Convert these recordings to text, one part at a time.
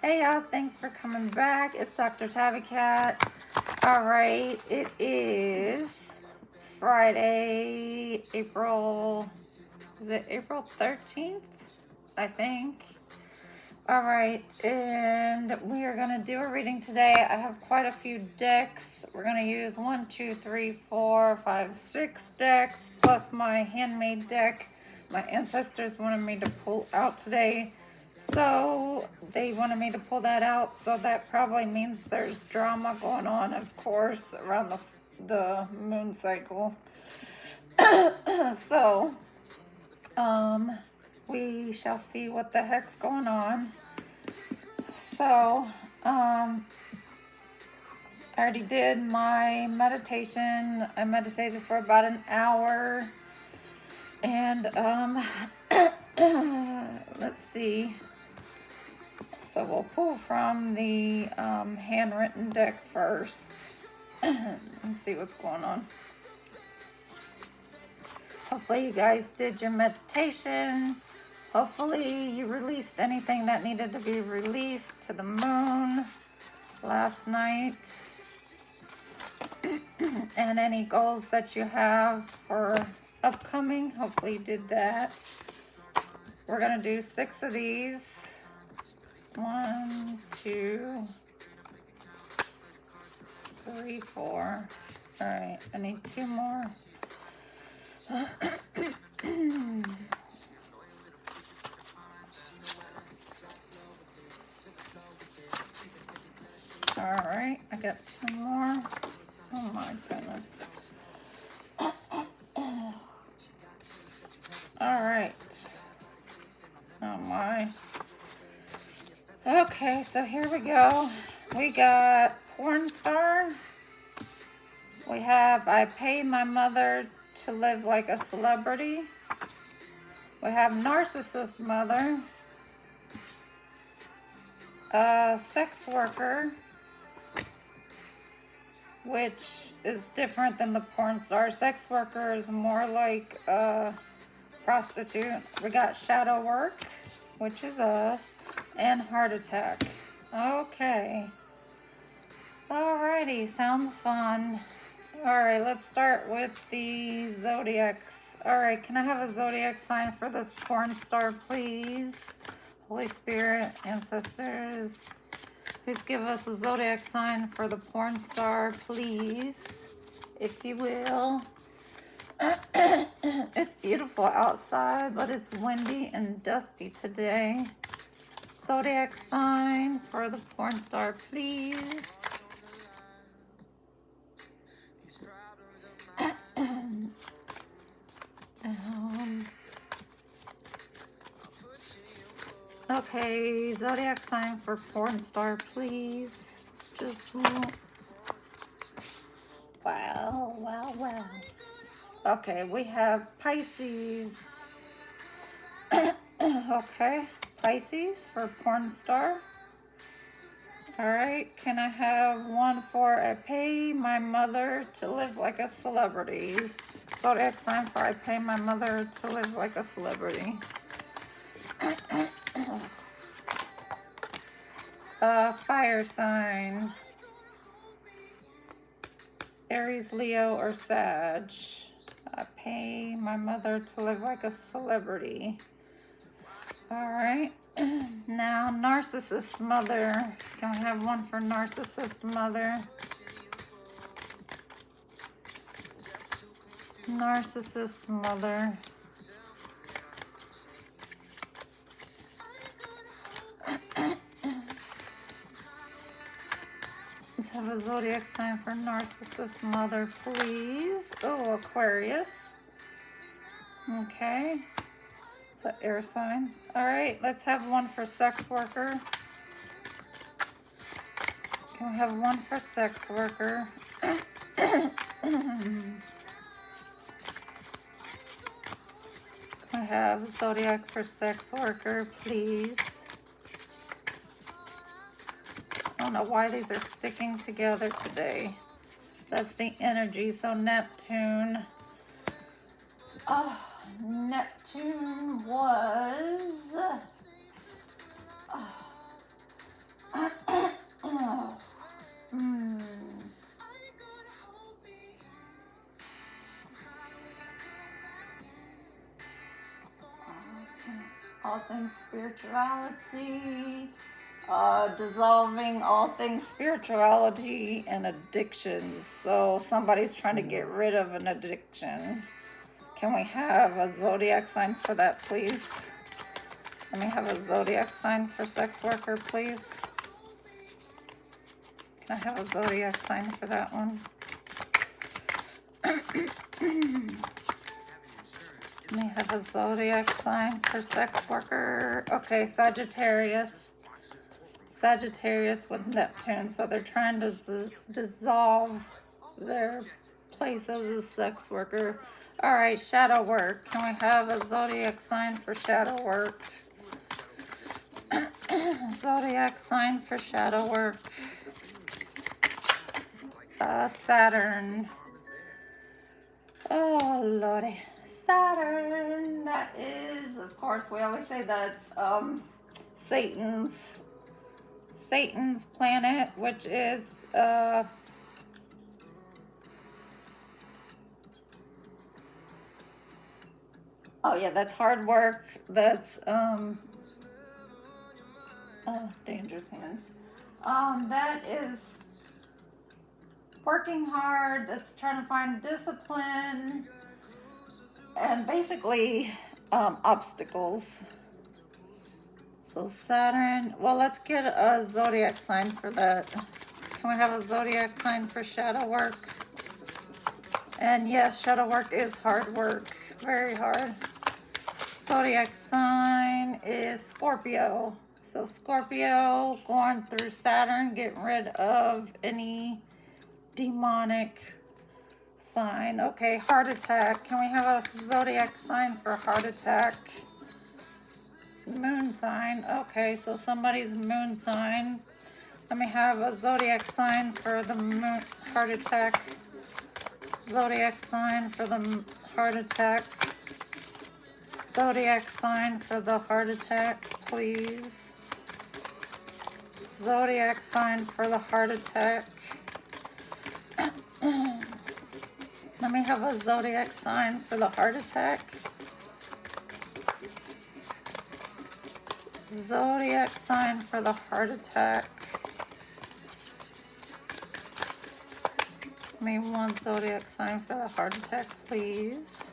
Hey y'all, thanks for coming back. It's Dr. Tabby Cat. Alright, it is Friday, April 13th? I think. Alright, and we are going to do a reading today. I have quite a few decks. We're going to use 1, 2, 3, 4, 5, 6 decks, plus my handmade deck. My ancestors wanted me to pull out today. So they wanted me to pull that out, so that probably means there's drama going on, of course, around the moon cycle. So, we shall see what the heck's going on. So, I already did my meditation. I meditated for about an hour, and, let's see. So we'll pull from the handwritten deck first and see what's going on. Hopefully you guys did your meditation. Hopefully you released anything that needed to be released to the moon last night. And any goals that you have for upcoming, hopefully you did that. We're going to do 6 of these. 1, 2, 3, 4. All right, I need 2 more. All right, I got 2 more. Oh my goodness. All right. Oh my. Okay, so here we go. We got porn star. We have I pay my mother to live like a celebrity. We have narcissist mother. Sex worker, which is different than the porn star. Sex worker is more like a prostitute. We got shadow work, which is us, and heart attack. Okay. Alrighty, sounds fun. Alright, let's start with the zodiacs. Alright, can I have a zodiac sign for this porn star, please? Holy Spirit, ancestors, please give us a zodiac sign for the porn star, please, if you will. It's beautiful outside, but it's windy and dusty today. Zodiac sign for the porn star, please. Okay, zodiac sign for porn star, please. Just wow. Okay, we have Pisces. Okay, Pisces for porn star. All right, can I have one for I pay my mother to live like a celebrity? Zodiac sign for I pay my mother to live like a celebrity. Fire sign. Aries, Leo, or Sag. I pay my mother to live like a celebrity. All right. Now, narcissist mother. Can we have one for narcissist mother? Narcissist mother. Let's have a zodiac sign for narcissist mother, please. Oh, Aquarius. Okay. It's an air sign. All right, let's have one for sex worker. Can we have one for sex worker? Can I have zodiac for sex worker, please? I don't know why these are sticking together today. That's the energy. So Neptune. Oh, Neptune was all things spirituality, dissolving all things spirituality and addictions. So somebody's trying to get rid of an addiction. Can we have a zodiac sign for that, please? Let me have a zodiac sign for sex worker, please. Can I have a zodiac sign for that one? Let me have a zodiac sign for sex worker. Okay, Sagittarius. Sagittarius with Neptune. So they're trying to dissolve their place as a sex worker. All right, shadow work. Can we have a zodiac sign for shadow work? Zodiac sign for shadow work. Saturn. Oh, Lordy. Saturn. That is, of course, we always say that's Satan's planet, which is oh yeah, that's hard work. That's dangerous hands. That is working hard. That's trying to find discipline and basically obstacles. So Saturn. Well, let's get a zodiac sign for that. Can we have a zodiac sign for shadow work? And yes, shadow work is hard work. Very hard. Zodiac sign is Scorpio. So Scorpio going through Saturn, getting rid of any demonic sign. Okay, heart attack. Can we have a zodiac sign for heart attack? Moon sign. Okay, so somebody's moon sign. Let me have a zodiac sign for the moon heart attack. Zodiac sign for the heart attack. Zodiac sign for the heart attack, please. Zodiac sign for the heart attack. Let me have a zodiac sign for the heart attack. Zodiac sign for the heart attack. Give me one zodiac sign for the heart attack, please.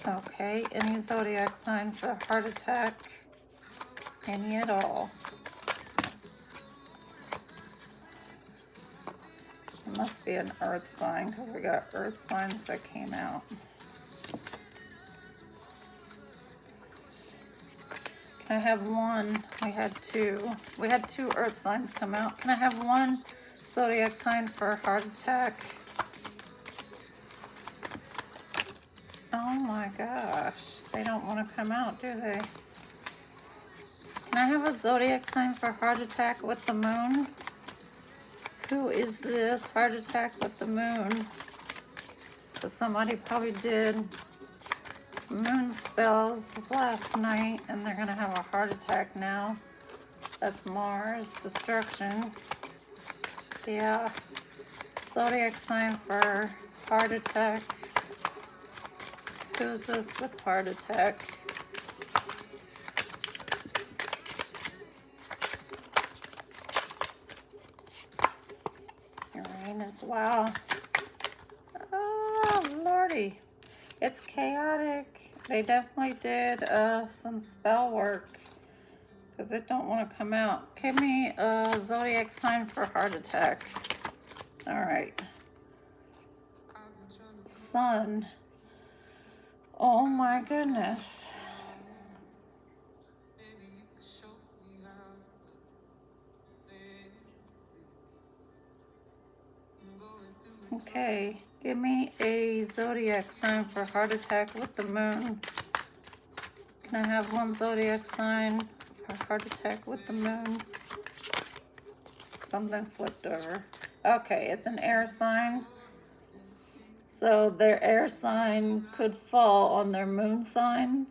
Okay, any zodiac sign for heart attack? Any at all? It must be an earth sign because we got earth signs that came out. Can I have one? We had two. We had two earth signs come out. Can I have one zodiac sign for heart attack? Oh my gosh. They don't want to come out, do they? Can I have a zodiac sign for heart attack with the moon? Who is this heart attack with the moon? So somebody probably did moon spells last night and they're going to have a heart attack now. That's Mars, destruction. Yeah. Zodiac sign for heart attack. Who's this with heart attack? Uranus, wow. Oh, Lordy. It's chaotic. They definitely did some spell work because it don't want to come out. Give me a zodiac sign for heart attack. All right. Sun. Oh my goodness. Okay, give me a zodiac sign for heart attack with the moon. Can I have one zodiac sign for heart attack with the moon? Something flipped over. Okay, it's an air sign. So their air sign could fall on their moon sign.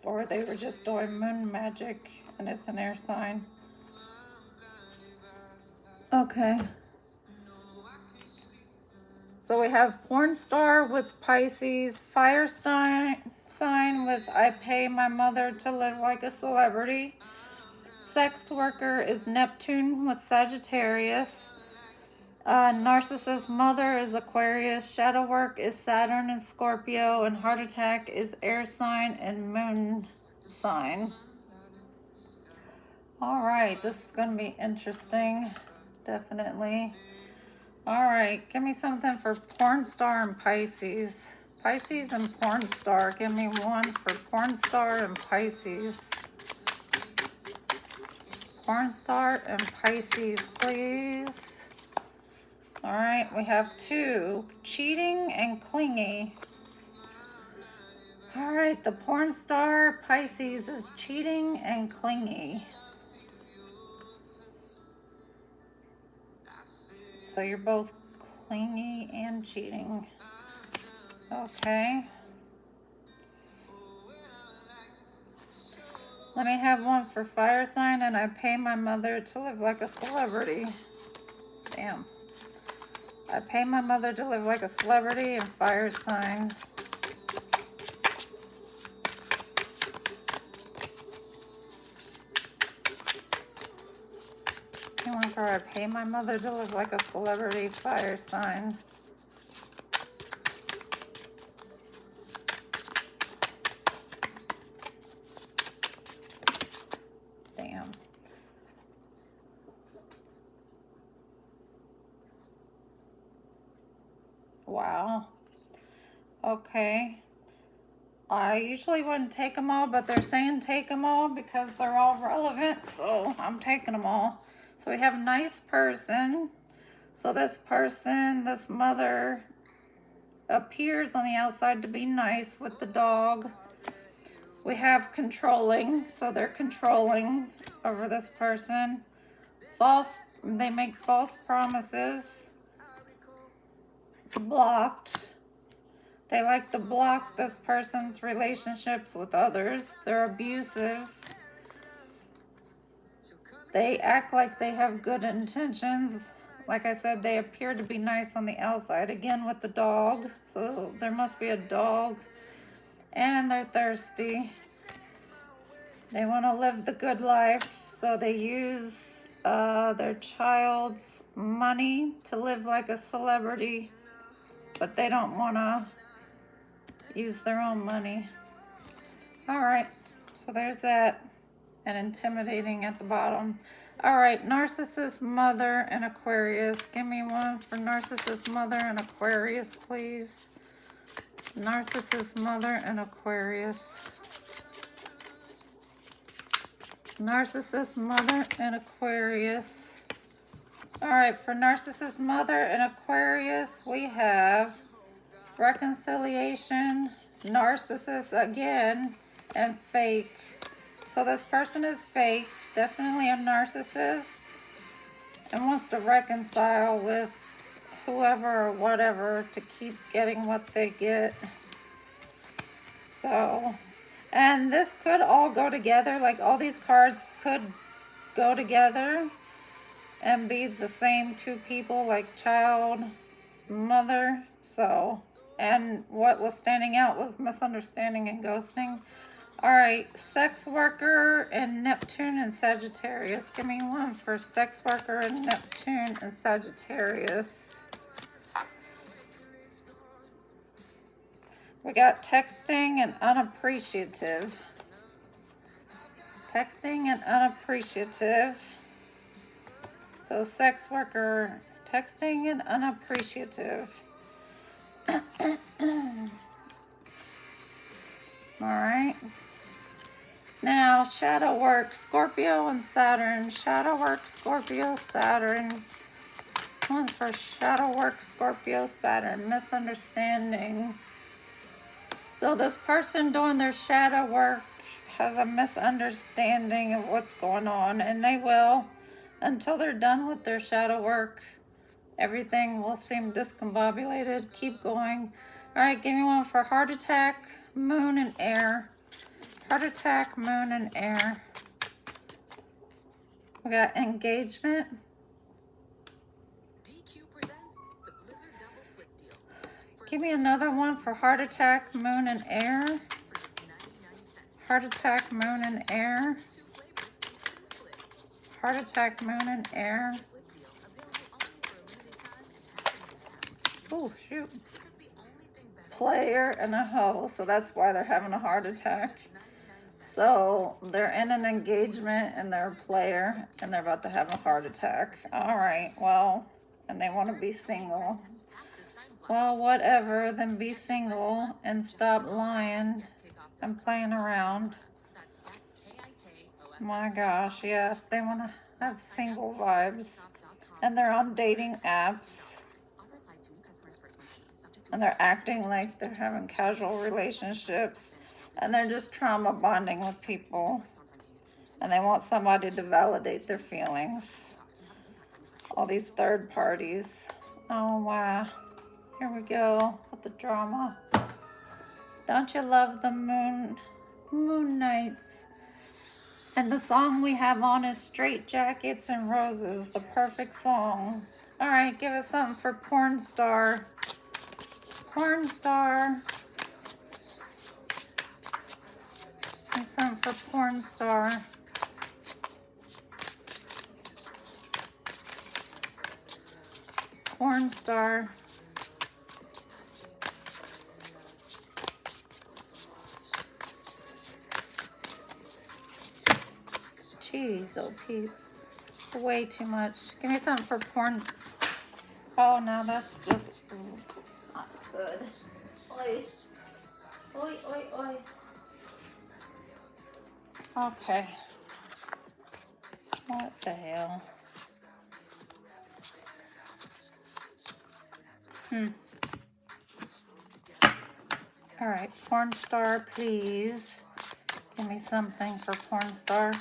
or they were just doing moon magic and it's an air sign. Okay. So we have porn star with Pisces, fire sign with I pay my mother to live like a celebrity. Sex worker is Neptune with Sagittarius. Narcissist mother is Aquarius. Shadow work is Saturn and Scorpio. And heart attack is air sign and moon sign. All right, this is going to be interesting. Definitely. All right, give me something for porn star and Pisces. Pisces and porn star. Give me one for porn star and Pisces. Porn star and Pisces, please. All right, we have 2, cheating and clingy. All right, the porn star Pisces is cheating and clingy. So you're both clingy and cheating. Okay. Let me have one for fire sign, and I pay my mother to live like a celebrity. Damn. I pay my mother to live like a celebrity and fire sign. I pay my mother to live like a celebrity, fire sign. Damn. Wow. Okay. I usually wouldn't take them all, but they're saying take them all because they're all relevant, so I'm taking them all. So we have a nice person. So this person, this mother, appears on the outside to be nice with the dog. We have controlling, so they're controlling over this person. They make false promises. Blocked. They like to block this person's relationships with others. They're abusive. They act like they have good intentions. Like I said, they appear to be nice on the outside. Again, with the dog. So there must be a dog. And they're thirsty. They want to live the good life. So they use their child's money to live like a celebrity. But they don't want to use their own money. All right. So there's that. And intimidating at the bottom. All right, narcissist mother and Aquarius. Give me one for narcissist mother and Aquarius, please. Narcissist mother and Aquarius. Narcissist mother and Aquarius. All right, for narcissist mother and Aquarius, we have reconciliation, narcissist again, and fake. So this person is fake, definitely a narcissist, and wants to reconcile with whoever or whatever to keep getting what they get. So, and this could all go together, like all these cards could go together and be the same 2 people, like child, mother. So, and what was standing out was misunderstanding and ghosting. All right, sex worker and Neptune and Sagittarius. Give me one for sex worker and Neptune and Sagittarius. We got texting and unappreciative. Texting and unappreciative. So sex worker, texting and unappreciative. All right. Now, shadow work, Scorpio and Saturn. Shadow work, Scorpio, Saturn. One for shadow work, Scorpio, Saturn. Misunderstanding. So this person doing their shadow work has a misunderstanding of what's going on. And they will, until they're done with their shadow work, everything will seem discombobulated. Keep going. All right, give me one for heart attack, moon, and air. Heart attack, moon, and air. We got engagement. Give me another one for heart attack, moon, and air. Heart attack, moon, and air. Heart attack, moon, and air. Oh, shoot. Player and a hoe, so that's why they're having a heart attack. So they're in an engagement and they're a player and they're about to have a heart attack. All right, well, and they want to be single. Well, whatever, then be single and stop lying and playing around. My gosh, yes, they want to have single vibes. And they're on dating apps. And they're acting like they're having casual relationships. And they're just trauma bonding with people. And they want somebody to validate their feelings. All these third parties. Oh, wow. Here we go with the drama. Don't you love the moon nights? And the song we have on is Straight Jackets and Roses, the perfect song. All right, give us something for porn star. Porn star. Give me something for porn star. Porn star. Jeez, oh Pete's way too much. Give me something for porn. Oh no, that's just not good. Oi, oi, oi, oi. Okay. What the hell? All right, porn star, please. Give me something for porn star.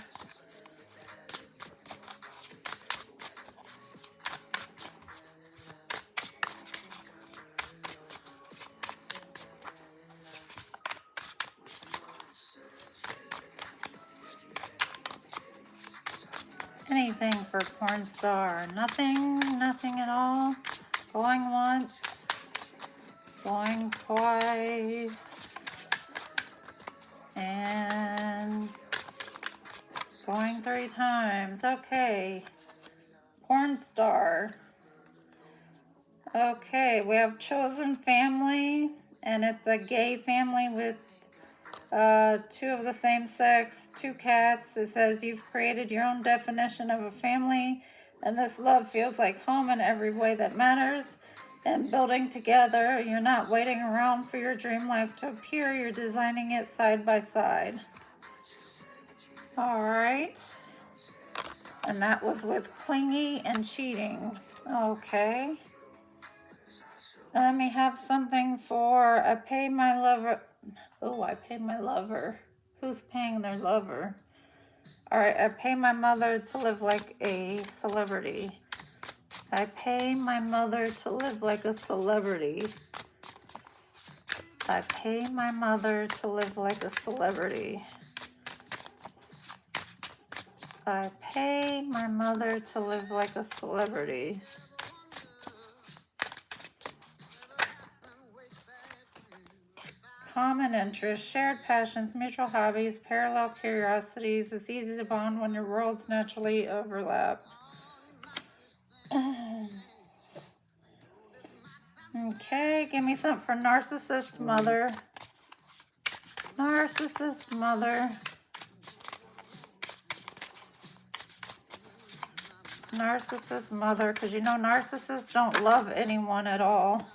Anything for porn star. Nothing, nothing at all. Going once, going twice, and going 3 times. Okay. Porn star. Okay, we have chosen family, and it's a gay family with 2 of the same sex, 2 cats. It says you've created your own definition of a family, and this love feels like home in every way that matters. And building together, you're not waiting around for your dream life to appear, you're designing it side by side. All right. And that was with clingy and cheating. Okay. Let me have something for I pay my lover. Oh, I pay my lover. Who's paying their lover? All right, I pay my mother to live like a celebrity. I pay my mother to live like a celebrity. I pay my mother to live like a celebrity. I pay my mother to live like a celebrity. Common interests, shared passions, mutual hobbies, parallel curiosities. It's easy to bond when your worlds naturally overlap. Okay, give me something for narcissist mother. Narcissist mother. Narcissist mother, because you know narcissists don't love anyone at all.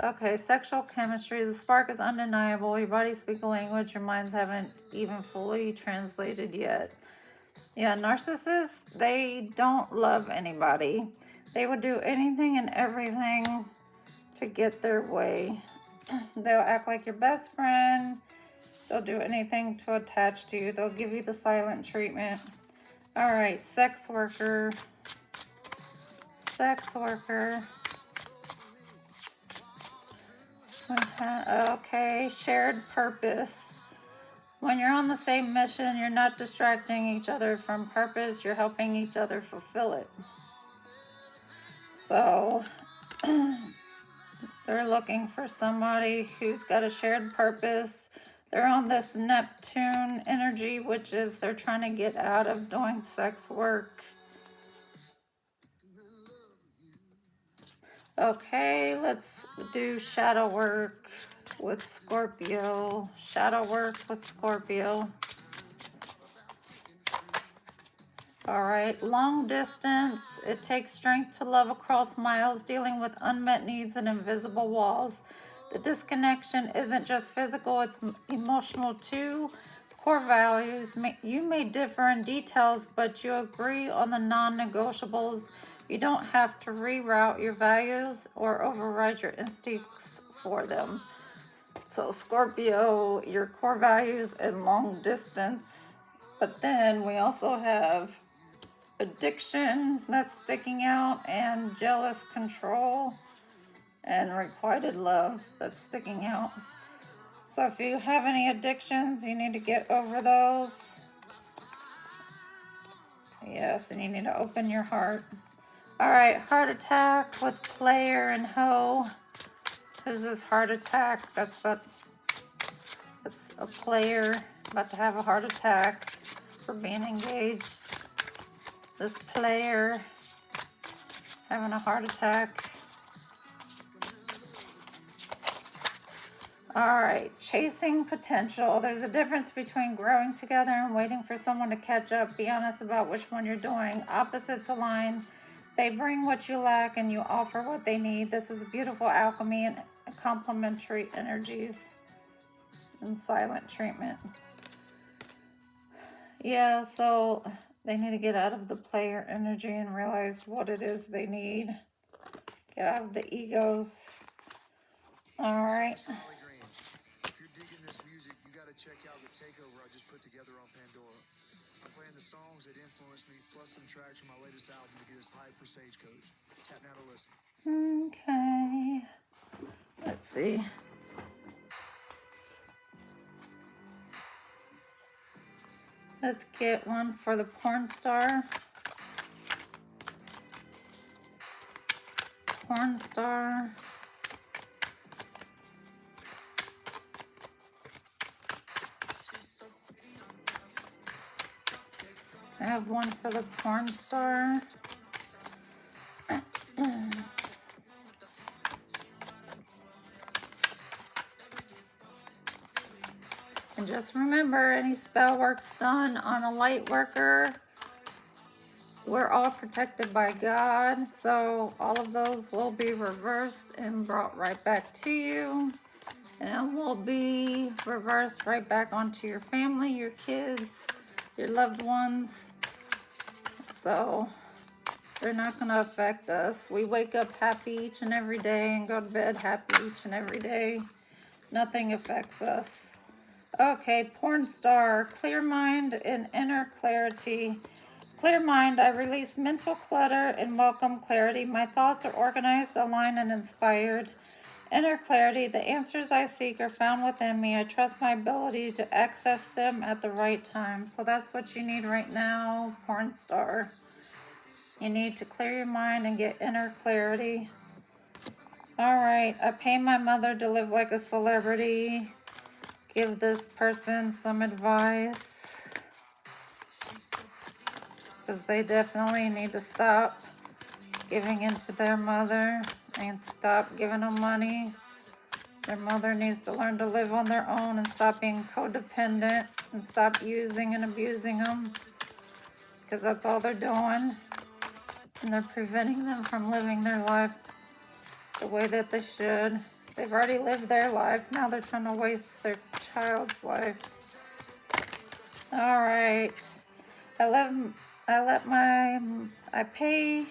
Okay, sexual chemistry. The spark is undeniable. Your bodies speak a language your minds haven't even fully translated yet. Yeah, narcissists, they don't love anybody. They would do anything and everything to get their way. They'll act like your best friend. They'll do anything to attach to you. They'll give you the silent treatment. All right, sex worker. Sex worker. Okay, shared purpose. When you're on the same mission, you're not distracting each other from purpose, you're helping each other fulfill it. So they're looking for somebody who's got a shared purpose. They're on this Neptune energy, which is they're trying to get out of doing sex work. Okay, let's do shadow work with Scorpio. Shadow work with Scorpio. All right, long distance. It takes strength to love across miles, dealing with unmet needs and invisible walls. The disconnection isn't just physical, it's emotional too. Core values. You may differ in details, but you agree on the non-negotiables. You don't have to reroute your values or override your instincts for them. So Scorpio, your core values and long distance. But then we also have addiction that's sticking out, and jealous control, and requited love that's sticking out. So if you have any addictions, you need to get over those. Yes, and you need to open your heart. All right, heart attack with player and hoe. Who's this heart attack? That's a player about to have a heart attack for being engaged. This player having a heart attack. All right, chasing potential. There's a difference between growing together and waiting for someone to catch up. Be honest about which one you're doing. Opposites align. They bring what you lack and you offer what they need. This is beautiful alchemy and complementary energies and silent treatment. Yeah, so they need to get out of the player energy and realize what it is they need. Get out of the egos. All right. If you're digging this music, you got to check out the takeover I just put together on Pandora. I'm playing the songs that influenced me, plus some tracks from my latest album to get us hyped for Stagecoach. Tap now to listen. Okay. Let's see. Let's get one for the porn star. Porn star. I have one for the porn star. And just remember, any spell work's done on a light worker. We're all protected by God, so all of those will be reversed and brought right back to you. And will be reversed right back onto your family, your kids, your loved ones. So they're not going to affect us. We wake up happy each and every day and go to bed happy each and every day. Nothing affects us. Okay, porn star, clear mind and inner clarity. Clear mind, I release mental clutter and welcome clarity. My thoughts are organized, aligned, and inspired. Inner clarity, the answers I seek are found within me. I trust my ability to access them at the right time. So that's what you need right now, porn star. You need to clear your mind and get inner clarity. All right, I pay my mother to live like a celebrity. Give this person some advice, because they definitely need to stop giving into their mother and stop giving them money. Their mother needs to learn to live on their own and stop being codependent and stop using and abusing them, because that's all they're doing. And they're preventing them from living their life the way that they should. They've already lived their life. Now they're trying to waste their child's life. All right. I pay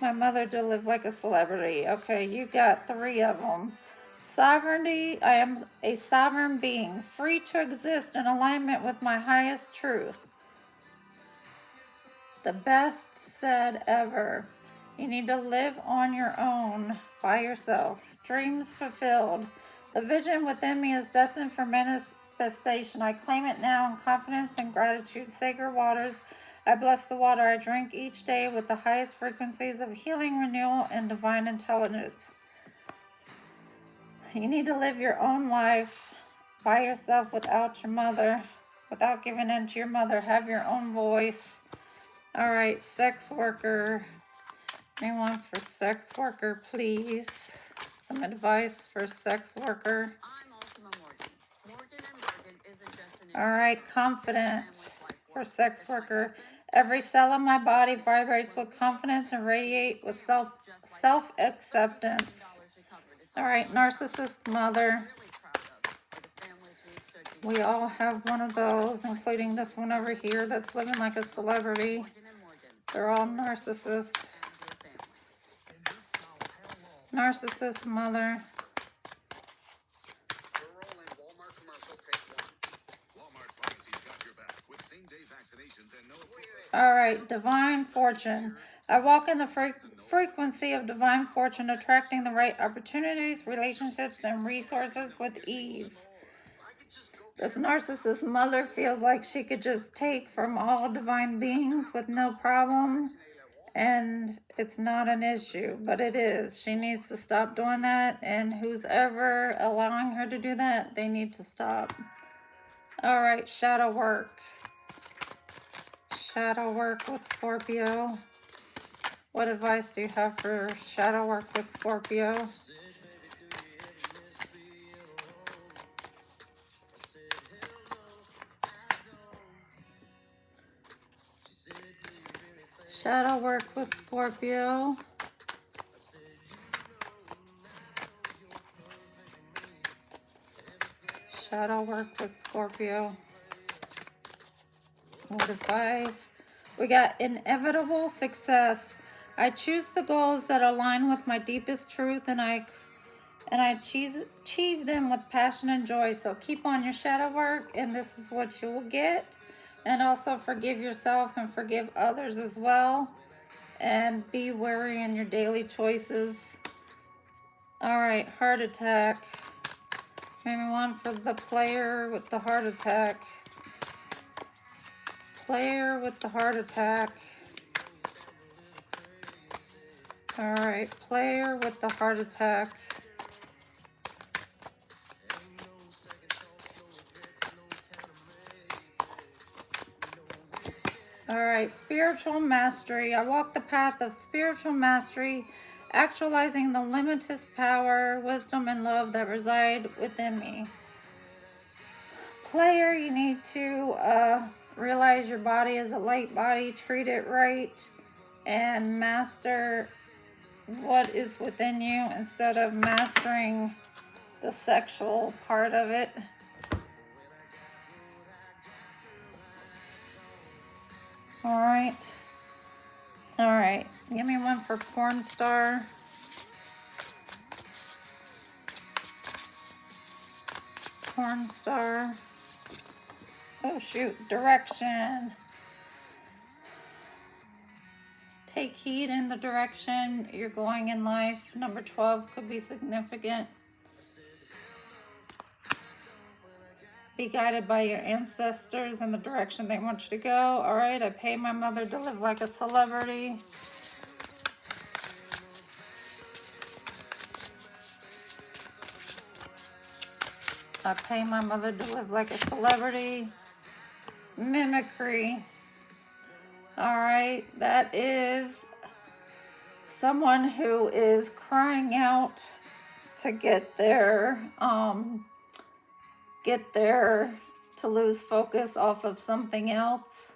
my mother to live like a celebrity. Okay, you got 3 of them. Sovereignty. I am a sovereign being, free to exist in alignment with my highest truth. The best said ever. You need to live on your own, by yourself. Dreams fulfilled. The vision within me is destined for manifestation. I claim it now in confidence and gratitude. Sacred waters, I bless the water I drink each day with the highest frequencies of healing, renewal, and divine intelligence. You need to live your own life by yourself without your mother, without giving in to your mother. Have your own voice. All right, sex worker. Anyone for sex worker, please? Some advice for sex worker. All right, confident for sex worker. Every cell in my body vibrates with confidence and radiate with self-acceptance. All right, narcissist mother. We all have one of those, including this one over here that's living like a celebrity. They're all narcissists. Narcissist mother. All right, divine fortune. I walk in the frequency of divine fortune, attracting the right opportunities, relationships, and resources with ease. This narcissist mother feels like she could just take from all divine beings with no problem, and it's not an issue, but it is. She needs to stop doing that, and who's ever allowing her to do that, they need to stop. All right, shadow work. Shadow work with Scorpio. What advice do you have for shadow work with Scorpio? Shadow work with Scorpio. Shadow work with Scorpio. What advice? We got inevitable success. I choose the goals that align with my deepest truth, and I achieve them with passion and joy. So keep on your shadow work, and this is what you will get. And also forgive yourself and forgive others as well. And be wary in your daily choices. All right, heart attack. Maybe one for the player with the heart attack. Player with the heart attack. All right, player with the heart attack. All right, spiritual mastery. I walk the path of spiritual mastery, actualizing the limitless power, wisdom, and love that reside within me. Player, you need to realize your body is a light body, treat it right, and master what is within you instead of mastering the sexual part of it. All right. All right. Give me one for porn star. Porn star. Oh, shoot. Direction. Take heed in the direction you're going in life. Number 12 could be significant. Be guided by your ancestors in the direction they want you to go. All right, I pay my mother to live like a celebrity. I pay my mother to live like a celebrity. Mimicry. All right, that is someone who is crying out to get their to lose focus off of something else,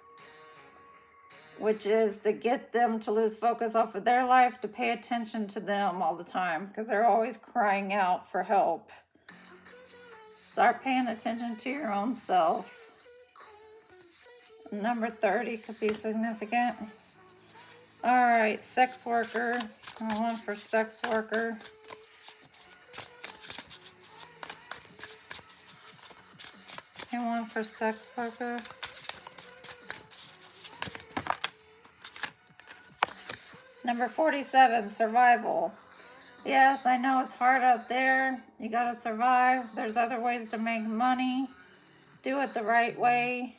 which is to get them to lose focus off of their life, to pay attention to them all the time, because they're always crying out for help. Start paying attention to your own self. Number 30 could be significant. All right, sex worker. I want for sex worker. And one for sex worker. Number 47, survival. Yes, I know it's hard out there. You gotta survive. There's other ways to make money. Do it the right way,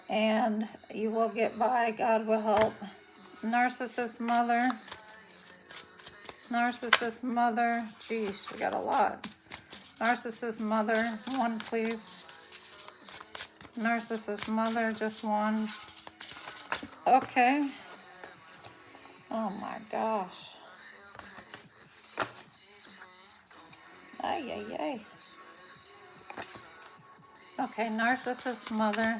and you will get by. God will help. Narcissist mother. Narcissist mother. Geez, we got a lot. Narcissist mother. One, please. Narcissist mother. Just one. Okay. Oh my gosh. Ay, ay, ay. Okay, narcissist mother.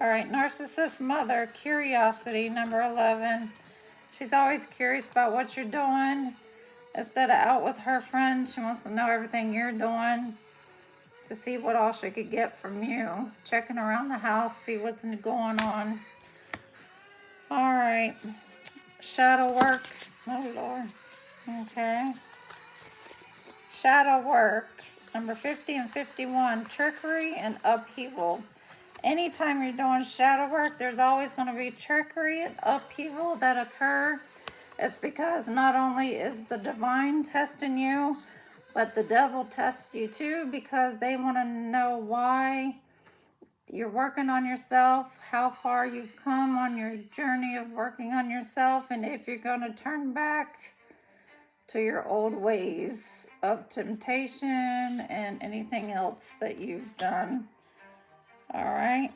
All right, narcissist mother, curiosity, number 11. She's always curious about what you're doing. Instead of out with her friends, she wants to know everything you're doing to see what all she could get from you. Checking around the house, see what's going on. All right, shadow work. Oh, Lord. Okay. Shadow work, number 50 and 51, trickery and upheaval. Anytime you're doing shadow work, there's always going to be trickery and upheaval that occur. It's because not only is the divine testing you, but the devil tests you too, because they want to know why you're working on yourself, how far you've come on your journey of working on yourself, and if you're going to turn back to your old ways of temptation and anything else that you've done. All right.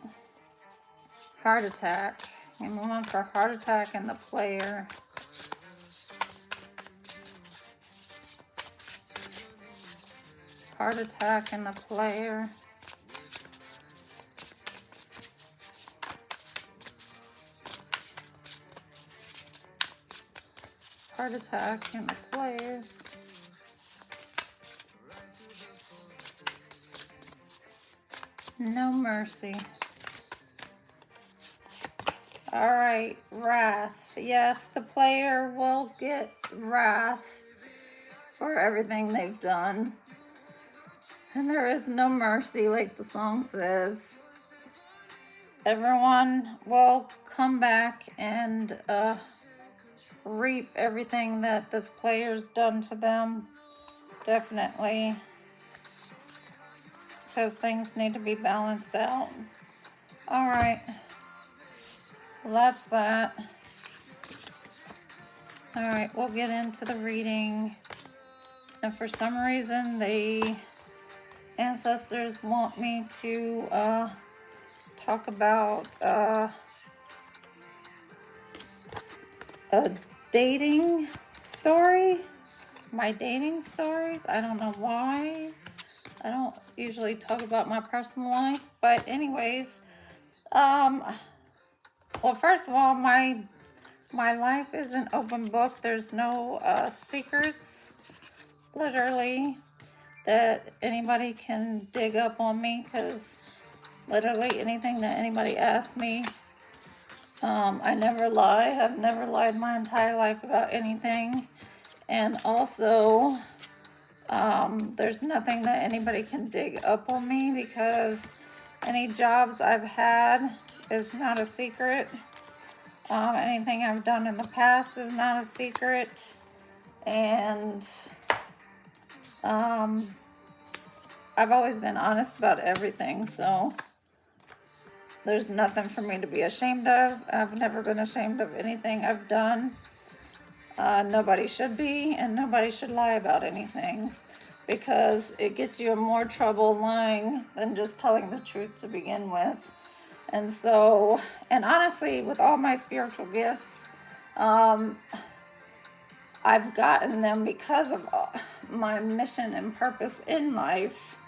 Heart attack. We move on for heart attack and the player. Heart attack and the player. Heart attack and the player. No mercy. All right, wrath. Yes, the player will get wrath for everything they've done. And there is no mercy, like the song says. Everyone will come back and reap everything that this player's done to them. Definitely. Because things need to be balanced out. All right. Well, that's that. All right, we'll get into the reading. And for some reason, the ancestors want me to talk about a dating story. My dating stories. I don't know why. I don't usually talk about my personal life. But anyways, well, first of all, my life is an open book. There's no secrets, literally, that anybody can dig up on me, because literally anything that anybody asks me, I never lie. I've never lied my entire life about anything. And also, there's nothing that anybody can dig up on me, because any jobs I've had is not a secret. Anything I've done in the past is not a secret. And I've always been honest about everything, so there's nothing for me to be ashamed of. I've never been ashamed of anything I've done. Nobody should be, and nobody should lie about anything, because it gets you in more trouble lying than just telling the truth to begin with. And so, and honestly, with all my spiritual gifts, I've gotten them because of my mission and purpose in life,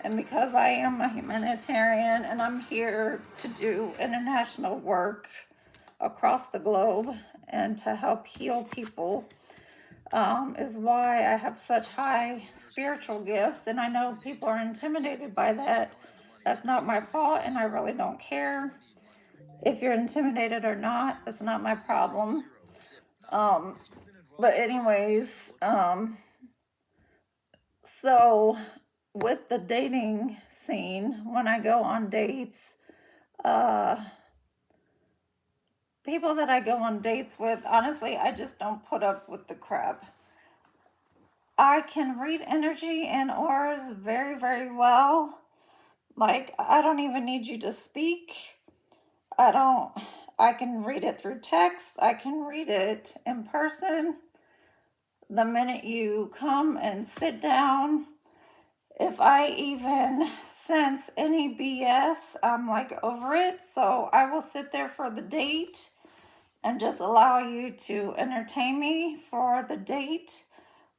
and because I am a humanitarian and I'm here to do international work across the globe and to help heal people, is why I have such high spiritual gifts. And I know people are intimidated by that. That's not my fault, and I really don't care if you're intimidated or not. That's not my problem. But anyways, so with the dating scene, when I go on dates, people that I go on dates with, honestly, I just don't put up with the crap. I can read energy and auras very, very well. Like, I don't even need you to speak. I don't, I can read it through text. I can read it in person. The minute you come and sit down, if I even sense any BS, I'm like over it. So I will sit there for the date and just allow you to entertain me for the date.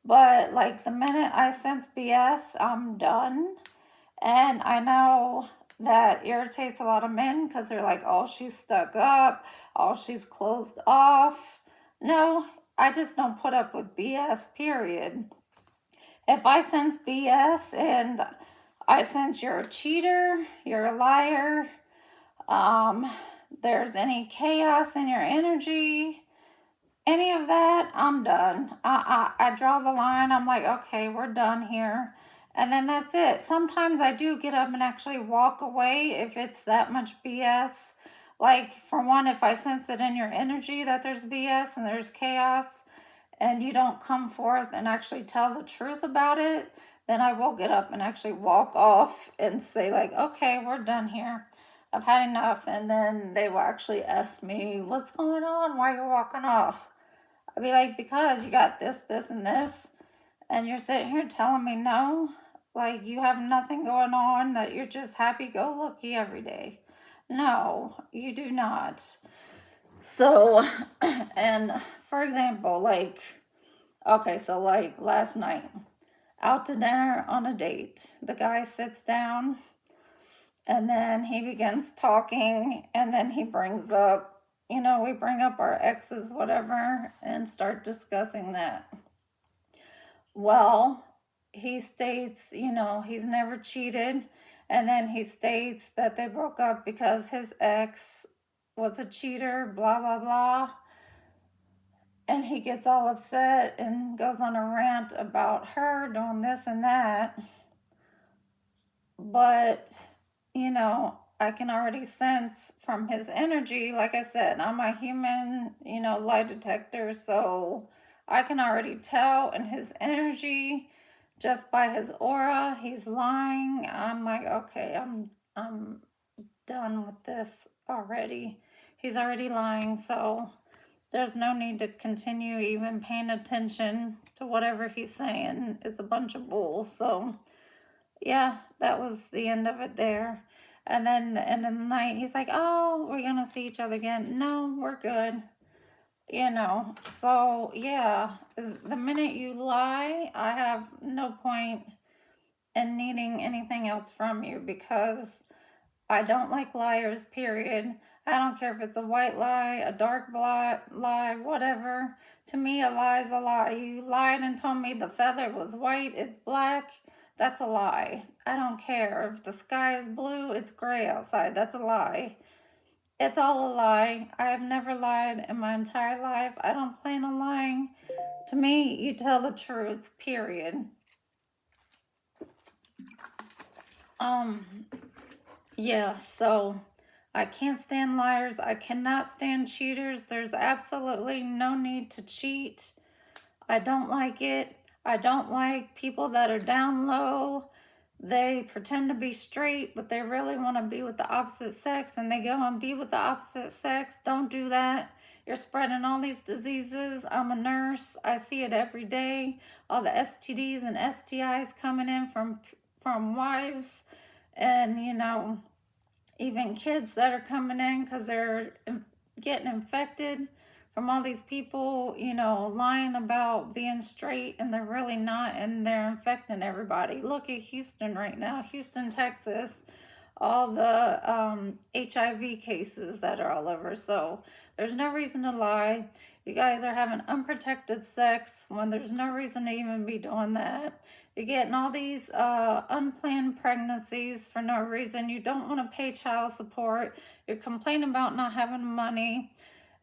But like the minute I sense BS, I'm done. And I know that irritates a lot of men because they're like, oh, she's stuck up, oh, she's closed off. No, I just don't put up with BS, period. If I sense BS and I sense you're a cheater, you're a liar, there's any chaos in your energy, any of that, I'm done. I draw the line. I'm like, okay, we're done here. And then that's it. Sometimes I do get up and actually walk away if it's that much BS. Like, for one, if I sense it in your energy that there's BS and there's chaos, and you don't come forth and actually tell the truth about it, then I will get up and actually walk off and say, like, okay, we're done here. I've had enough. And then they will actually ask me, what's going on? Why are you walking off? I'd be like, because you got this, this, and this. And you're sitting here telling me no. Like, you have nothing going on, that you're just happy-go-lucky every day. No, you do not. So, and for example, like, okay, so like last night, out to dinner on a date. The guy sits down and then he begins talking, and then he brings up, we bring up our exes, whatever, and start discussing that. Well, he states, he's never cheated. And then he states that they broke up because his ex was a cheater, blah, blah, blah. And he gets all upset and goes on a rant about her doing this and that. But, I can already sense from his energy, like I said, I'm a human, lie detector. So I can already tell in his energy, just by his aura, he's lying. I'm like, okay, I'm done with this already. He's already lying, so there's no need to continue even paying attention to whatever he's saying. It's a bunch of bull. So yeah, that was the end of it there. And then the end of the night, he's like, oh, we're gonna see each other again. No, we're good. So yeah, the minute you lie, I have no point in needing anything else from you, because I don't like liars, period. I don't care if it's a white lie, a dark lie, whatever. To me, a lie is a lie. You lied and told me the feather was white, it's black. That's a lie. I don't care. If the sky is blue, it's gray outside. That's a lie. It's all a lie. I have never lied in my entire life. I don't plan on lying. To me, you tell the truth, period. Yeah, so I can't stand liars. I cannot stand cheaters. There's absolutely no need to cheat. I don't like it. I don't like people that are down low. They pretend to be straight, but they really want to be with the opposite sex, and they go and be with the opposite sex. Don't do that. You're spreading all these diseases. I'm a nurse. I see it every day. All the STDs and STIs coming in from wives, and even kids that are coming in because they're getting infected from all these people, lying about being straight, and they're really not, and they're infecting everybody. Look at Houston right now, Houston, Texas, all the HIV cases that are all over. So there's no reason to lie. You guys are having unprotected sex when there's no reason to even be doing that. You're getting all these unplanned pregnancies for no reason. You don't want to pay child support. You're complaining about not having money.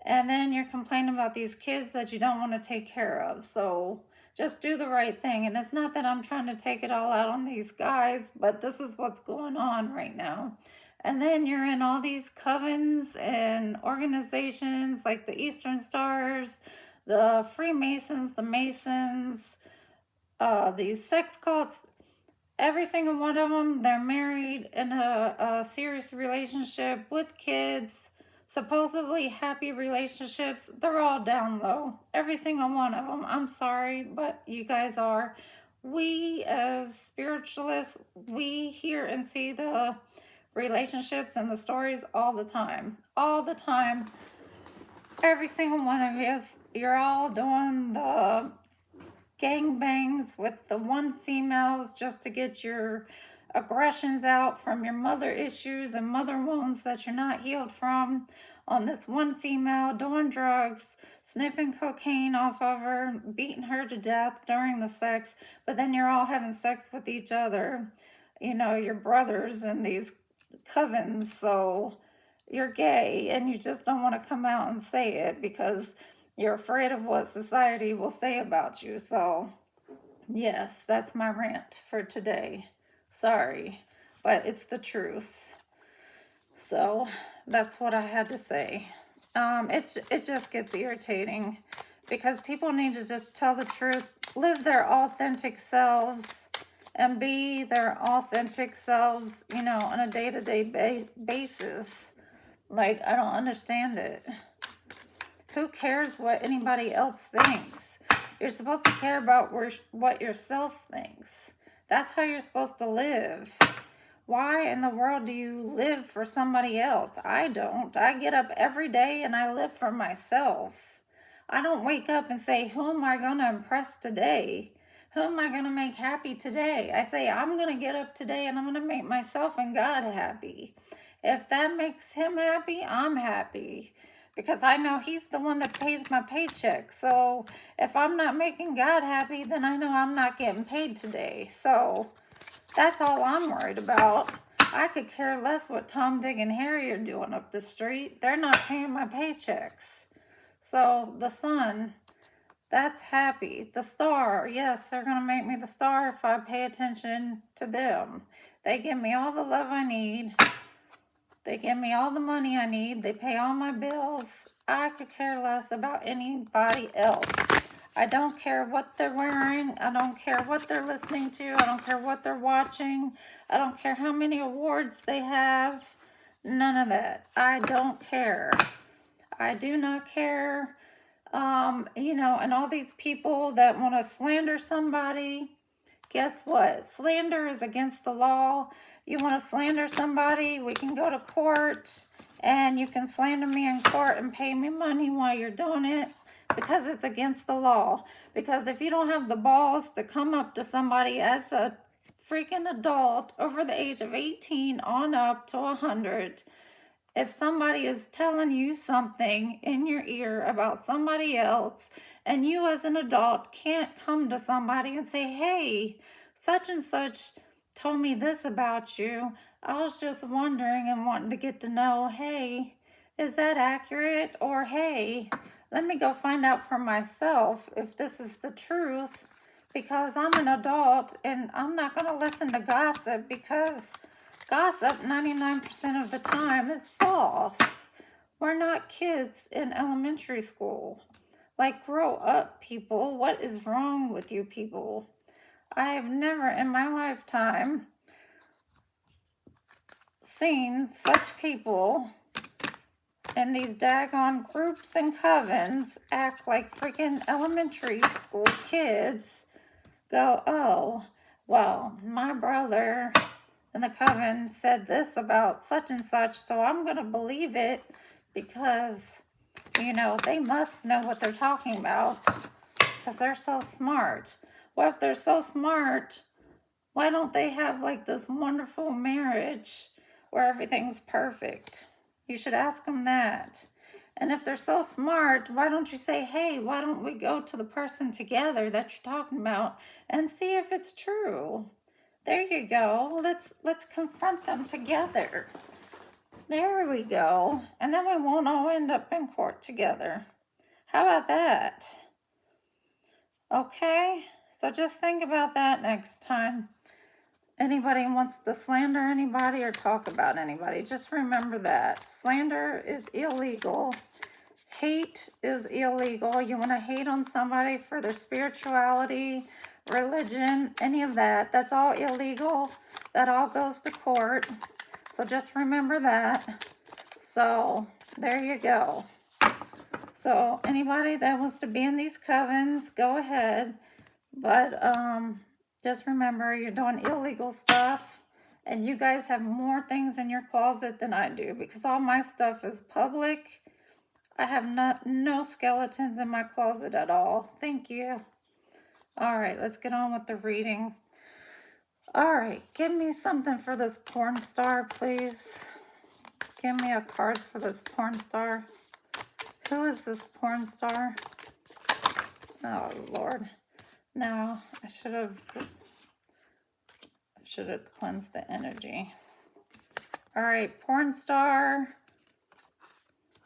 And then you're complaining about these kids that you don't want to take care of. So just do the right thing. And it's not that I'm trying to take it all out on these guys, but this is what's going on right now. And then you're in all these covens and organizations like the Eastern Stars, the Freemasons, the Masons, these sex cults. Every single one of them, they're married in a serious relationship with kids, supposedly happy relationships. They're all down low. Every single one of them. I'm sorry, but you guys are. We as spiritualists, we hear and see the relationships and the stories all the time. All the time. Every single one of you, you're all doing the gangbangs with the one females just to get your aggressions out from your mother issues and mother wounds that you're not healed from on this one female, doing drugs, sniffing cocaine off of her, beating her to death during the sex, but then you're all having sex with each other, you know, your brothers in these covens. So you're gay and you just don't want to come out and say it because you're afraid of what society will say about you. So, yes, that's my rant for today. Sorry, but it's the truth. So, that's what I had to say. It just gets irritating because people need to just tell the truth, live their authentic selves, and be their authentic selves, you know, on a day-to-day basis. Like, I don't understand it. Who cares what anybody else thinks? You're supposed to care about what yourself thinks. That's how you're supposed to live. Why in the world do you live for somebody else? I don't. I get up every day and I live for myself. I don't wake up and say, who am I going to impress today? Who am I going to make happy today? I say, I'm going to get up today and I'm going to make myself and God happy. If that makes him happy, I'm happy. Because I know he's the one that pays my paycheck. So if I'm not making God happy, then I know I'm not getting paid today. So that's all I'm worried about. I could care less what Tom, Dick, and Harry are doing up the street. They're not paying my paychecks. So the sun, that's happy. The star, yes, they're going to make me the star if I pay attention to them. They give me all the love I need. They give me all the money I need. They pay all my bills. I could care less about anybody else. I don't care what they're wearing. I don't care what they're listening to. I don't care what they're watching. I don't care how many awards they have. None of that. I don't care. I do not care. You know, and all these people that want to slander somebody, guess what? Slander is against the law. You want to slander somebody, we can go to court and you can slander me in court and pay me money while you're doing it because it's against the law. Because if you don't have the balls to come up to somebody as a freaking adult over the age of 18 on up to 100, if somebody is telling you something in your ear about somebody else and you as an adult can't come to somebody and say, hey, such and such told me this about you. I was just wondering and wanting to get to know, hey, is that accurate? Or hey, let me go find out for myself if this is the truth, because I'm an adult and I'm not going to listen to gossip, because gossip 99% of the time is false. We're not kids in elementary school. Like, grow up, people. What is wrong with you people? I have never in my lifetime seen such people in these daggone groups and covens act like freaking elementary school kids. Go, oh, well, my brother in the coven said this about such and such, so I'm going to believe it because, you know, they must know what they're talking about because they're so smart. Well, if they're so smart, why don't they have like this wonderful marriage where everything's perfect? You should ask them that. And if they're so smart, why don't you say, hey, why don't we go to the person together that you're talking about and see if it's true? There you go. Let's confront them together. There we go. And then we won't all end up in court together. How about that? Okay? So just think about that next time. anybody wants to slander anybody or talk about anybody. Just remember that. Slander is illegal. Hate is illegal. You want to hate on somebody for their spirituality, religion, any of that. That's all illegal. That all goes to court. So just remember that. So there you go. So anybody that wants to be in these covens, go ahead. But just remember, you're doing illegal stuff. And you guys have more things in your closet than I do, because all my stuff is public. I have no skeletons in my closet at all. Thank you. All right, let's get on with the reading. All right, give me something for this porn star, please. Give me a card for this porn star. Who is this porn star? Oh, Lord. No, I should have cleansed the energy. All right, porn star.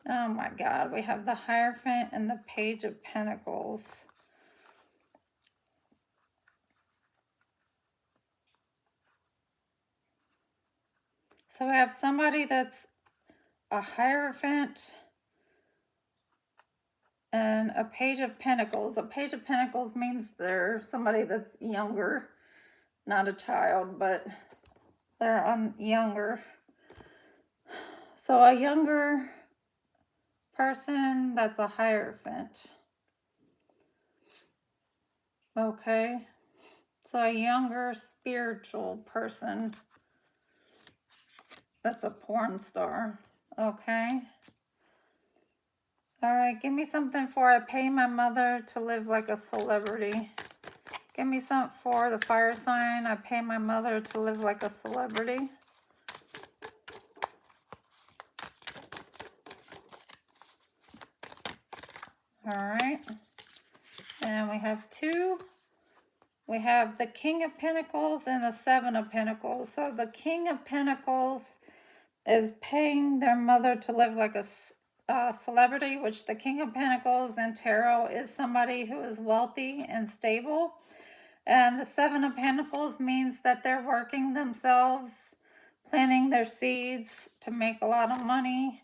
Oh my God, we have the Hierophant and the Page of Pentacles. So we have somebody that's a Hierophant and a Page of Pentacles. A Page of Pentacles means they're somebody that's younger, not a child, but they're younger. So a younger person that's a Hierophant. Okay. So a younger spiritual person that's a porn star. Okay. All right. Give me something for I pay my mother to live like a celebrity. Give me something for the fire sign. I pay my mother to live like a celebrity. All right. And we have two. We have the King of Pentacles and the Seven of Pentacles. So the King of Pentacles is paying their mother to live like a celebrity, which the King of Pentacles in tarot is somebody who is wealthy and stable. And the Seven of Pentacles means that they're working themselves, planting their seeds to make a lot of money,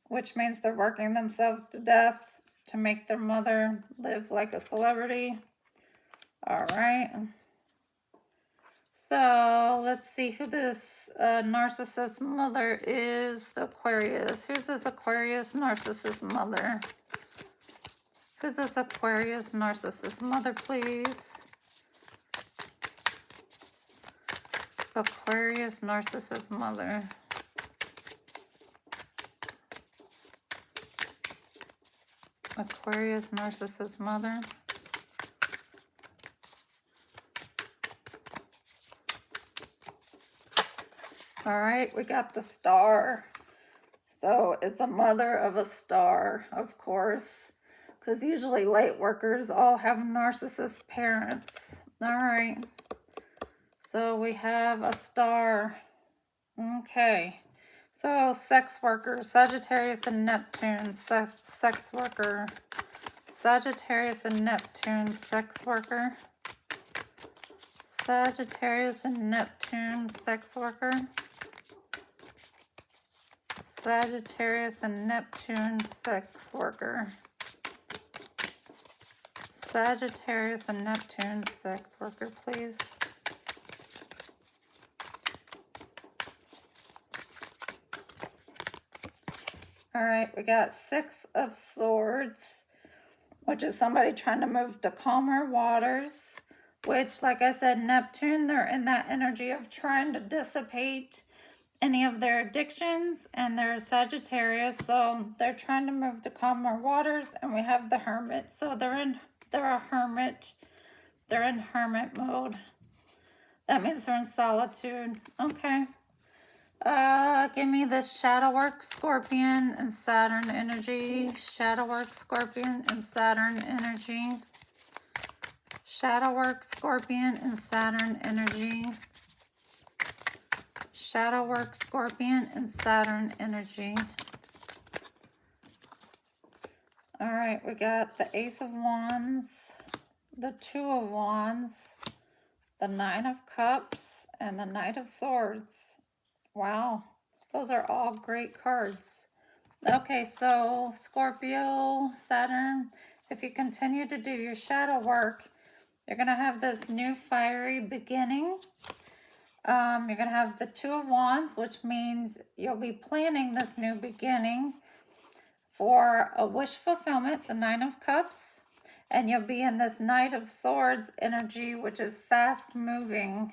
which means they're working themselves to death to make their mother live like a celebrity. All right. So let's see who this narcissist mother is. The Aquarius. Who's this Aquarius narcissist mother? Who's this Aquarius narcissist mother, please? Aquarius narcissist mother. Aquarius narcissist mother. All right, we got the Star. So it's a mother of a star, of course, because usually light workers all have narcissist parents. All right. So we have a star. Okay. So sex worker, Sagittarius and Neptune, sex worker. Sagittarius and Neptune, sex worker. Sagittarius and Neptune, sex worker. Sagittarius and Neptune, sex worker. Sagittarius and Neptune, sex worker, please. All right, we got Six of Swords, which is somebody trying to move to calmer waters, which, like I said, Neptune, they're in that energy of trying to dissipate any of their addictions, and they're Sagittarius, so they're trying to move to calmer waters. And we have the Hermit, so they're a hermit. They're in hermit mode. That means they're in solitude. Okay. Give me the Shadow Work Scorpion and Saturn energy. Shadow Work Scorpion and Saturn energy. Shadow Work Scorpion and Saturn energy. Shadow Work Scorpion and Saturn energy. All right, we got the Ace of Wands, the Two of Wands, the Nine of Cups, and the Knight of Swords. Wow, those are all great cards. Okay, so Scorpio, Saturn, if you continue to do your shadow work, you're going to have this new fiery beginning. You're going to have the Two of Wands, which means you'll be planning this new beginning for a wish fulfillment, the Nine of Cups. And you'll be in this Knight of Swords energy, which is fast moving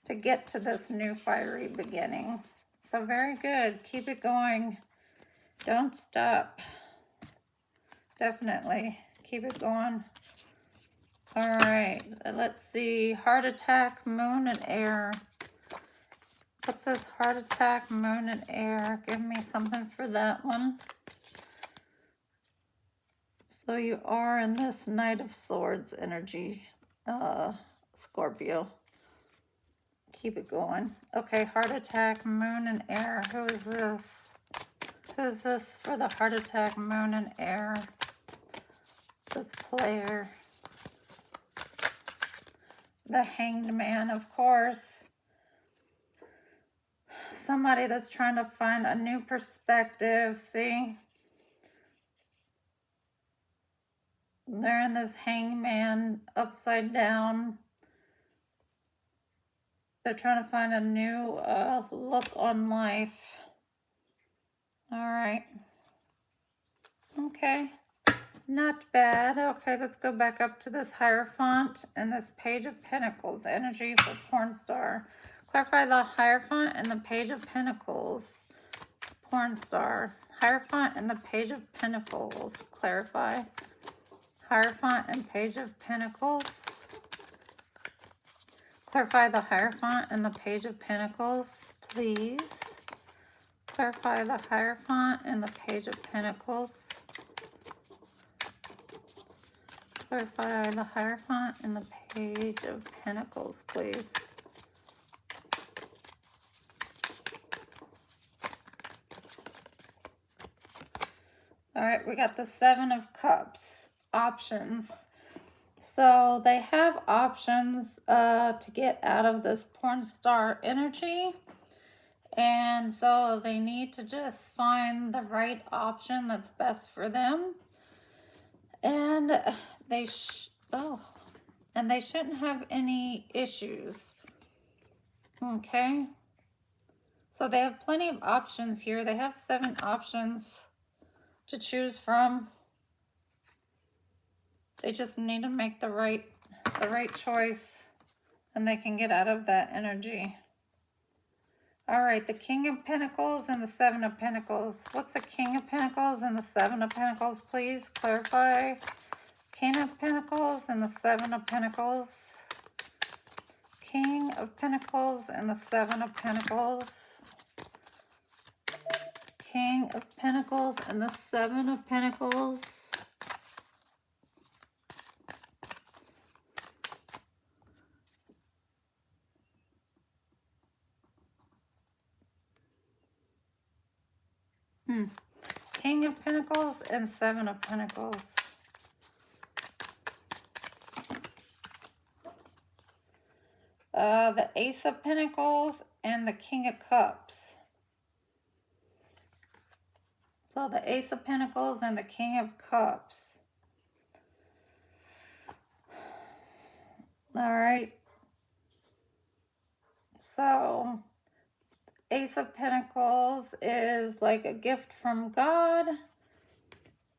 to get to this new fiery beginning. So very good. Keep it going. Don't stop. Definitely keep it going. All right, let's see. Heart attack, moon, and air. What's this? Heart attack, moon, and air. Give me something for that one. So you are in this Knight of Swords energy, Scorpio. Keep it going. Okay, heart attack, moon, and air. Who is this? Who's this for the heart attack, moon, and air? This player. The Hanged Man, of course. Somebody that's trying to find a new perspective. See? They're in this hangman upside down. They're trying to find a new look on life. All right. Okay. Not bad. Okay, let's go back up to this Hierophant and this Page of Pentacles energy for porn star. Clarify the Hierophant and the Page of Pentacles. Porn star. Hierophant and the Page of Pentacles. Clarify. Hierophant and Page of Pentacles. Clarify the Hierophant and the Page of Pentacles, please. Clarify the Hierophant and the Page of Pentacles. Clarify the Hierophant and the Page of Pentacles, please. All right, we got the Seven of Cups. Options. So they have options to get out of this porn star energy. And so they need to just find the right option that's best for them. And they shouldn't have any issues. Okay. So they have plenty of options here. They have 7 options to choose from. They just need to make the right choice, and they can get out of that energy. All right, the King of Pentacles and the Seven of Pentacles. What's the King of Pentacles and the Seven of Pentacles, please? Clarify. King of Pentacles and the Seven of Pentacles. King of Pentacles and the Seven of Pentacles. King of Pentacles and the Seven of Pentacles. King of Pentacles and Seven of Pentacles. The Ace of Pentacles and the King of Cups. So the Ace of Pentacles and the King of Cups. All right. So Ace of Pentacles is like a gift from God.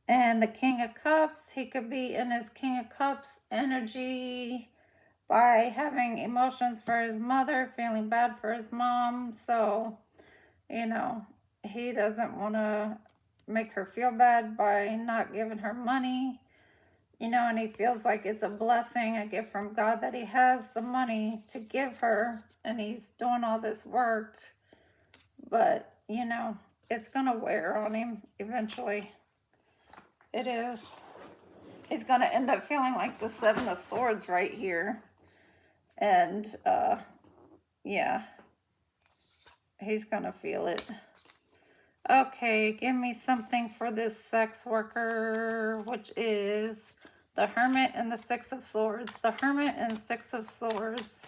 And the King of Cups, he could be in his King of Cups energy by having emotions for his mother, feeling bad for his mom. So, you know, he doesn't want to make her feel bad by not giving her money. You know, and he feels like it's a blessing, a gift from God that he has the money to give her. And he's doing all this work. But, you know, it's going to wear on him eventually. It is. He's going to end up feeling like the Seven of Swords right here. And, yeah. He's going to feel it. Okay, give me something for this sex worker, which is The Hermit and the Six of Swords. The Hermit and Six of Swords.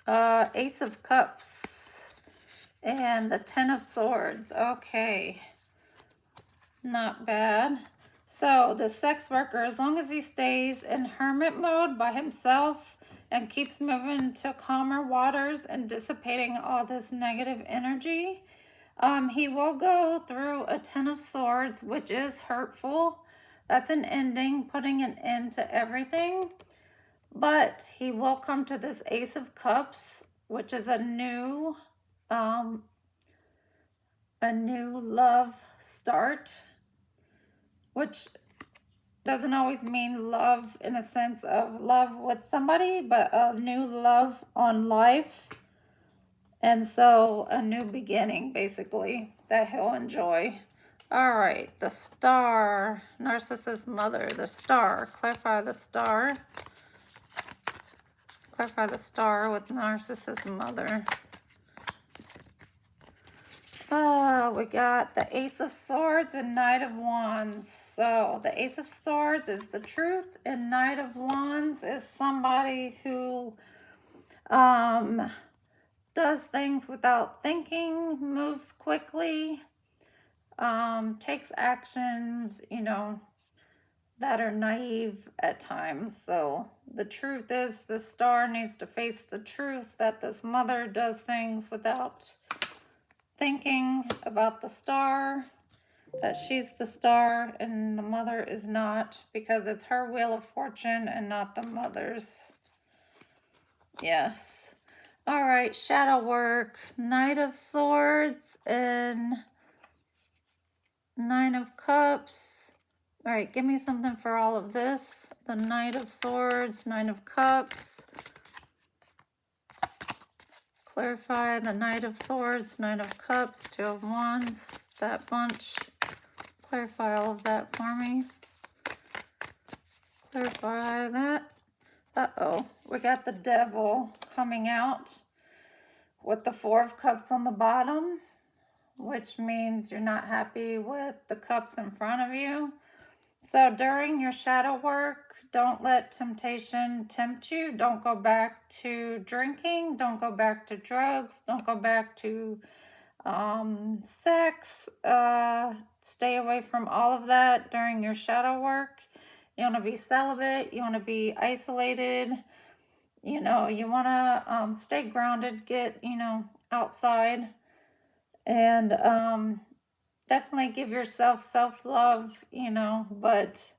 Ace of Cups. And the Ten of Swords. Okay. Not bad. So the sex worker, as long as he stays in hermit mode by himself and keeps moving to calmer waters and dissipating all this negative energy, he will go through a Ten of Swords, which is hurtful. That's an ending, putting an end to everything. But he will come to this Ace of Cups, which is a new love start, which doesn't always mean love in a sense of love with somebody, but a new love on life. And so a new beginning, basically, that he'll enjoy. All right, the Star, Narcissist Mother, the Star. Clarify the Star. Clarify the Star with Narcissist Mother. We got the Ace of Swords and Knight of Wands. So the Ace of Swords is the truth, and Knight of Wands is somebody who does things without thinking, moves quickly, takes actions, you know, that are naive at times. So the truth is the Star needs to face the truth that this mother does things without thinking about the Star, that she's the Star and the mother is not, because it's her wheel of fortune and not the mother's. Yes. All right, shadow work, Knight of Swords and Nine of Cups. All right, give me something for all of this. The Knight of Swords, Nine of Cups. Clarify the Knight of Swords, Nine of Cups, Two of Wands, that bunch. Clarify all of that for me. Clarify that. Uh-oh, we got the Devil coming out with the Four of Cups on the bottom, which means you're not happy with the cups in front of you. So during your shadow work, don't let temptation tempt you. Don't go back to drinking. Don't go back to drugs. Don't go back to sex. Stay away from all of that during your shadow work. You want to be celibate. You want to be isolated. You know, you want to stay grounded, get, you know, outside. And definitely give yourself self-love, you know, but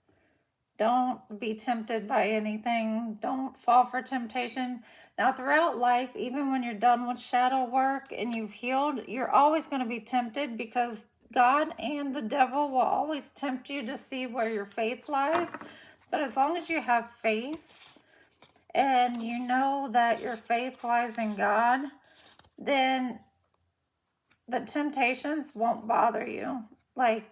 don't be tempted by anything. Don't fall for temptation. Now, throughout life, even when you're done with shadow work and you've healed, you're always going to be tempted, because God and the devil will always tempt you to see where your faith lies. But as long as you have faith and you know that your faith lies in God, then the temptations won't bother you. Like,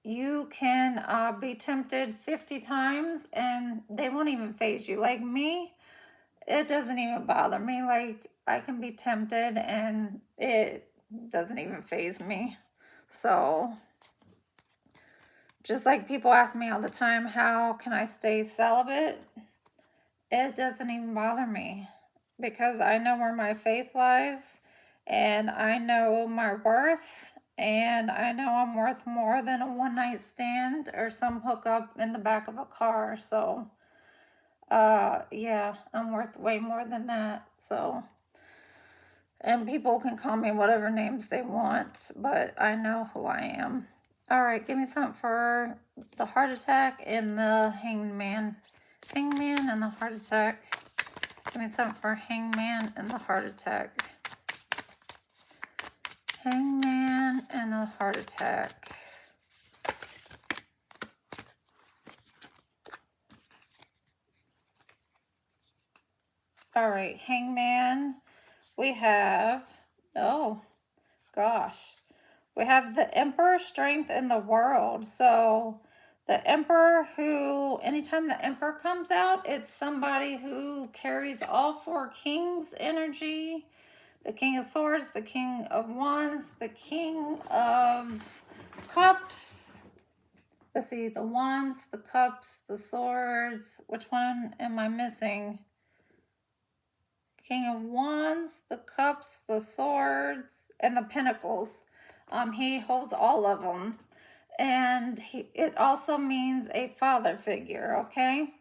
you can be tempted 50 times and they won't even faze you. Like me, it doesn't even bother me. Like, I can be tempted and it doesn't even faze me. So, just like people ask me all the time, how can I stay celibate? It doesn't even bother me, because I know where my faith lies. And I know my worth, and I know I'm worth more than a one-night stand or some hookup in the back of a car. So, yeah, I'm worth way more than that. So, and people can call me whatever names they want, but I know who I am. All right, give me something for the heart attack and the hangman. Hangman and the heart attack. Give me something for hangman and the heart attack. Hangman and a heart attack. All right, hangman. We have, oh gosh, we have the Emperor, strength in the world. So the Emperor, who, anytime the Emperor comes out, it's somebody who carries all four kings energy. The King of Swords, the King of Wands, the King of Cups. Let's see, the wands, the cups, the swords. Which one am I missing? King of Wands, the cups, the swords, and the pentacles. He holds all of them. And it also means a father figure, okay?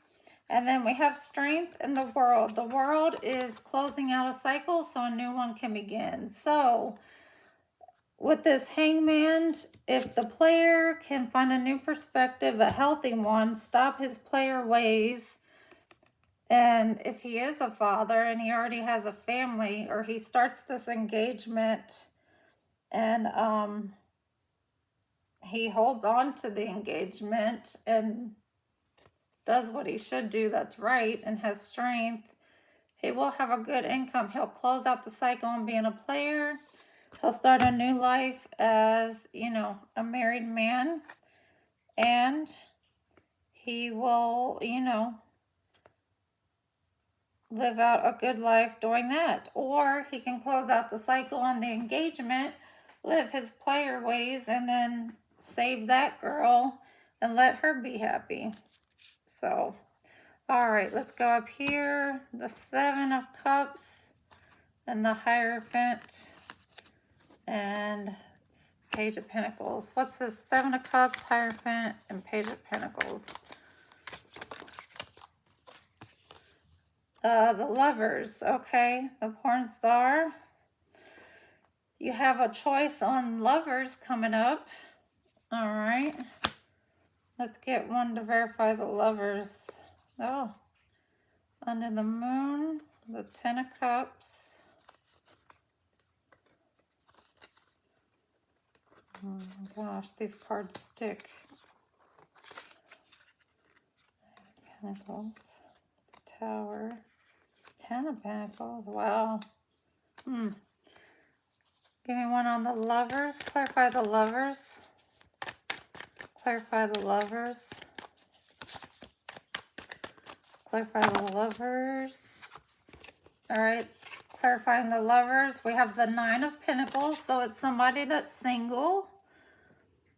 And then we have strength in the world. The world is closing out a cycle so a new one can begin. So with this hangman, if the player can find a new perspective, a healthy one, stop his player ways, and if he is a father and he already has a family, or he starts this engagement and he holds on to the engagement and does what he should do that's right and has strength, he will have a good income. He'll close out the cycle and being a player. He'll start a new life as, you know, a married man, and he will, you know, live out a good life doing that. Or he can close out the cycle on the engagement, live his player ways, and then save that girl and let her be happy. So, all right, let's go up here. The Seven of Cups and the Hierophant and Page of Pentacles. What's this? Seven of Cups, Hierophant, and Page of Pentacles. The Lovers, okay. The Porn Star. You have a choice on lovers coming up. All right. Let's get one to verify the lovers. Oh, Under the Moon, the Ten of Cups. Oh my gosh, these cards stick. Pentacles, the Tower, Ten of Pentacles. Wow. Give me one on the lovers. Clarify the lovers. Clarify the lovers. Clarify the lovers. All right. Clarifying the lovers. We have the Nine of Pentacles. So it's somebody that's single.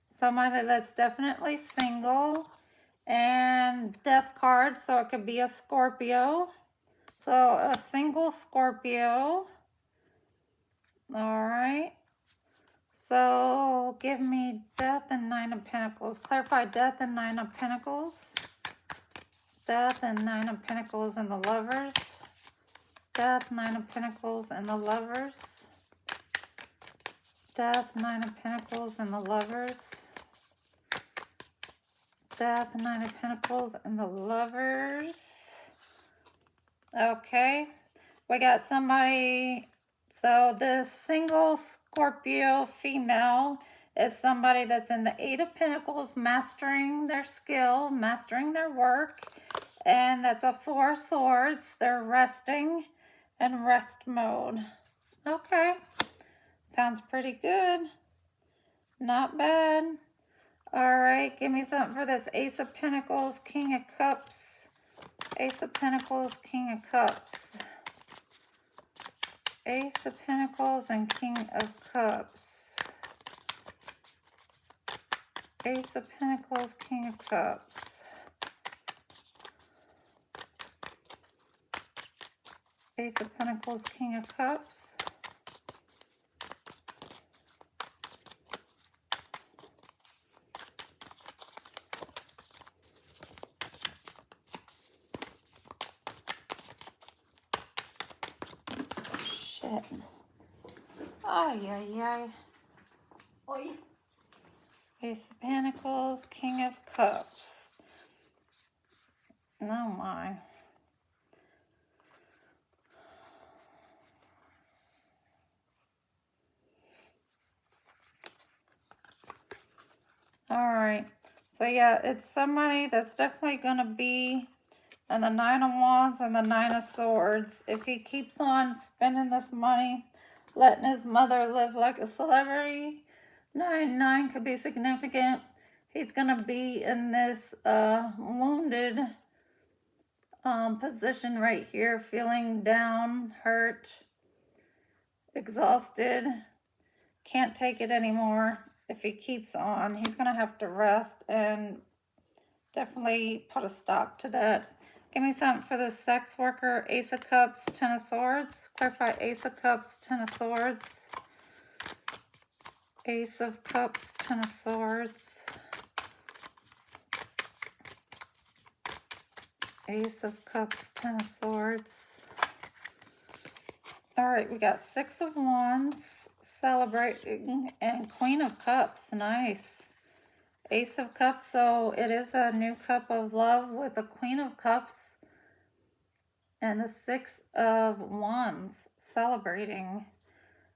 Somebody that's definitely single. And Death card. So it could be a Scorpio. So a single Scorpio. All right. So give me Death and Nine of Pentacles. Clarify Death and Nine of Pentacles. Death and Nine of Pentacles and the lovers. Death, Nine of Pentacles and the lovers. Death, Nine of Pentacles and the lovers. Death, Nine of Pentacles and the lovers. Okay. We got somebody. So this single Scorpio female is somebody that's in the Eight of Pentacles, mastering their skill, mastering their work. And that's a Four of Swords. They're resting and rest mode. Okay. Sounds pretty good. Not bad. All right. Give me something for this Ace of Pentacles, King of Cups. Ace of Pentacles, King of Cups. Ace of Pentacles and King of Cups. Ace of Pentacles, King of Cups. Ace of Pentacles, King of Cups. Shit. Ay, ay, ay. Oy. Ace of Pentacles, King of Cups. Oh my. All right. So yeah, it's somebody that's definitely going to be in the Nine of Wands and the Nine of Swords. If he keeps on spending this money, letting his mother live like a celebrity, 9 could be significant. He's going to be in this wounded position right here, feeling down, hurt, exhausted, can't take it anymore. if he keeps on. He's going to have to rest and definitely put a stop to that. Give me something for the sex worker. Ace of Cups, Ten of Swords. Clarify Ace of Cups, Ten of Swords. Ace of Cups, Ten of Swords. Ace of Cups, Ten of Swords. All right, we got Six of Wands, celebrating, and Queen of Cups. Nice. Ace of Cups, so it is a new cup of love with a Queen of Cups and the Six of Wands, celebrating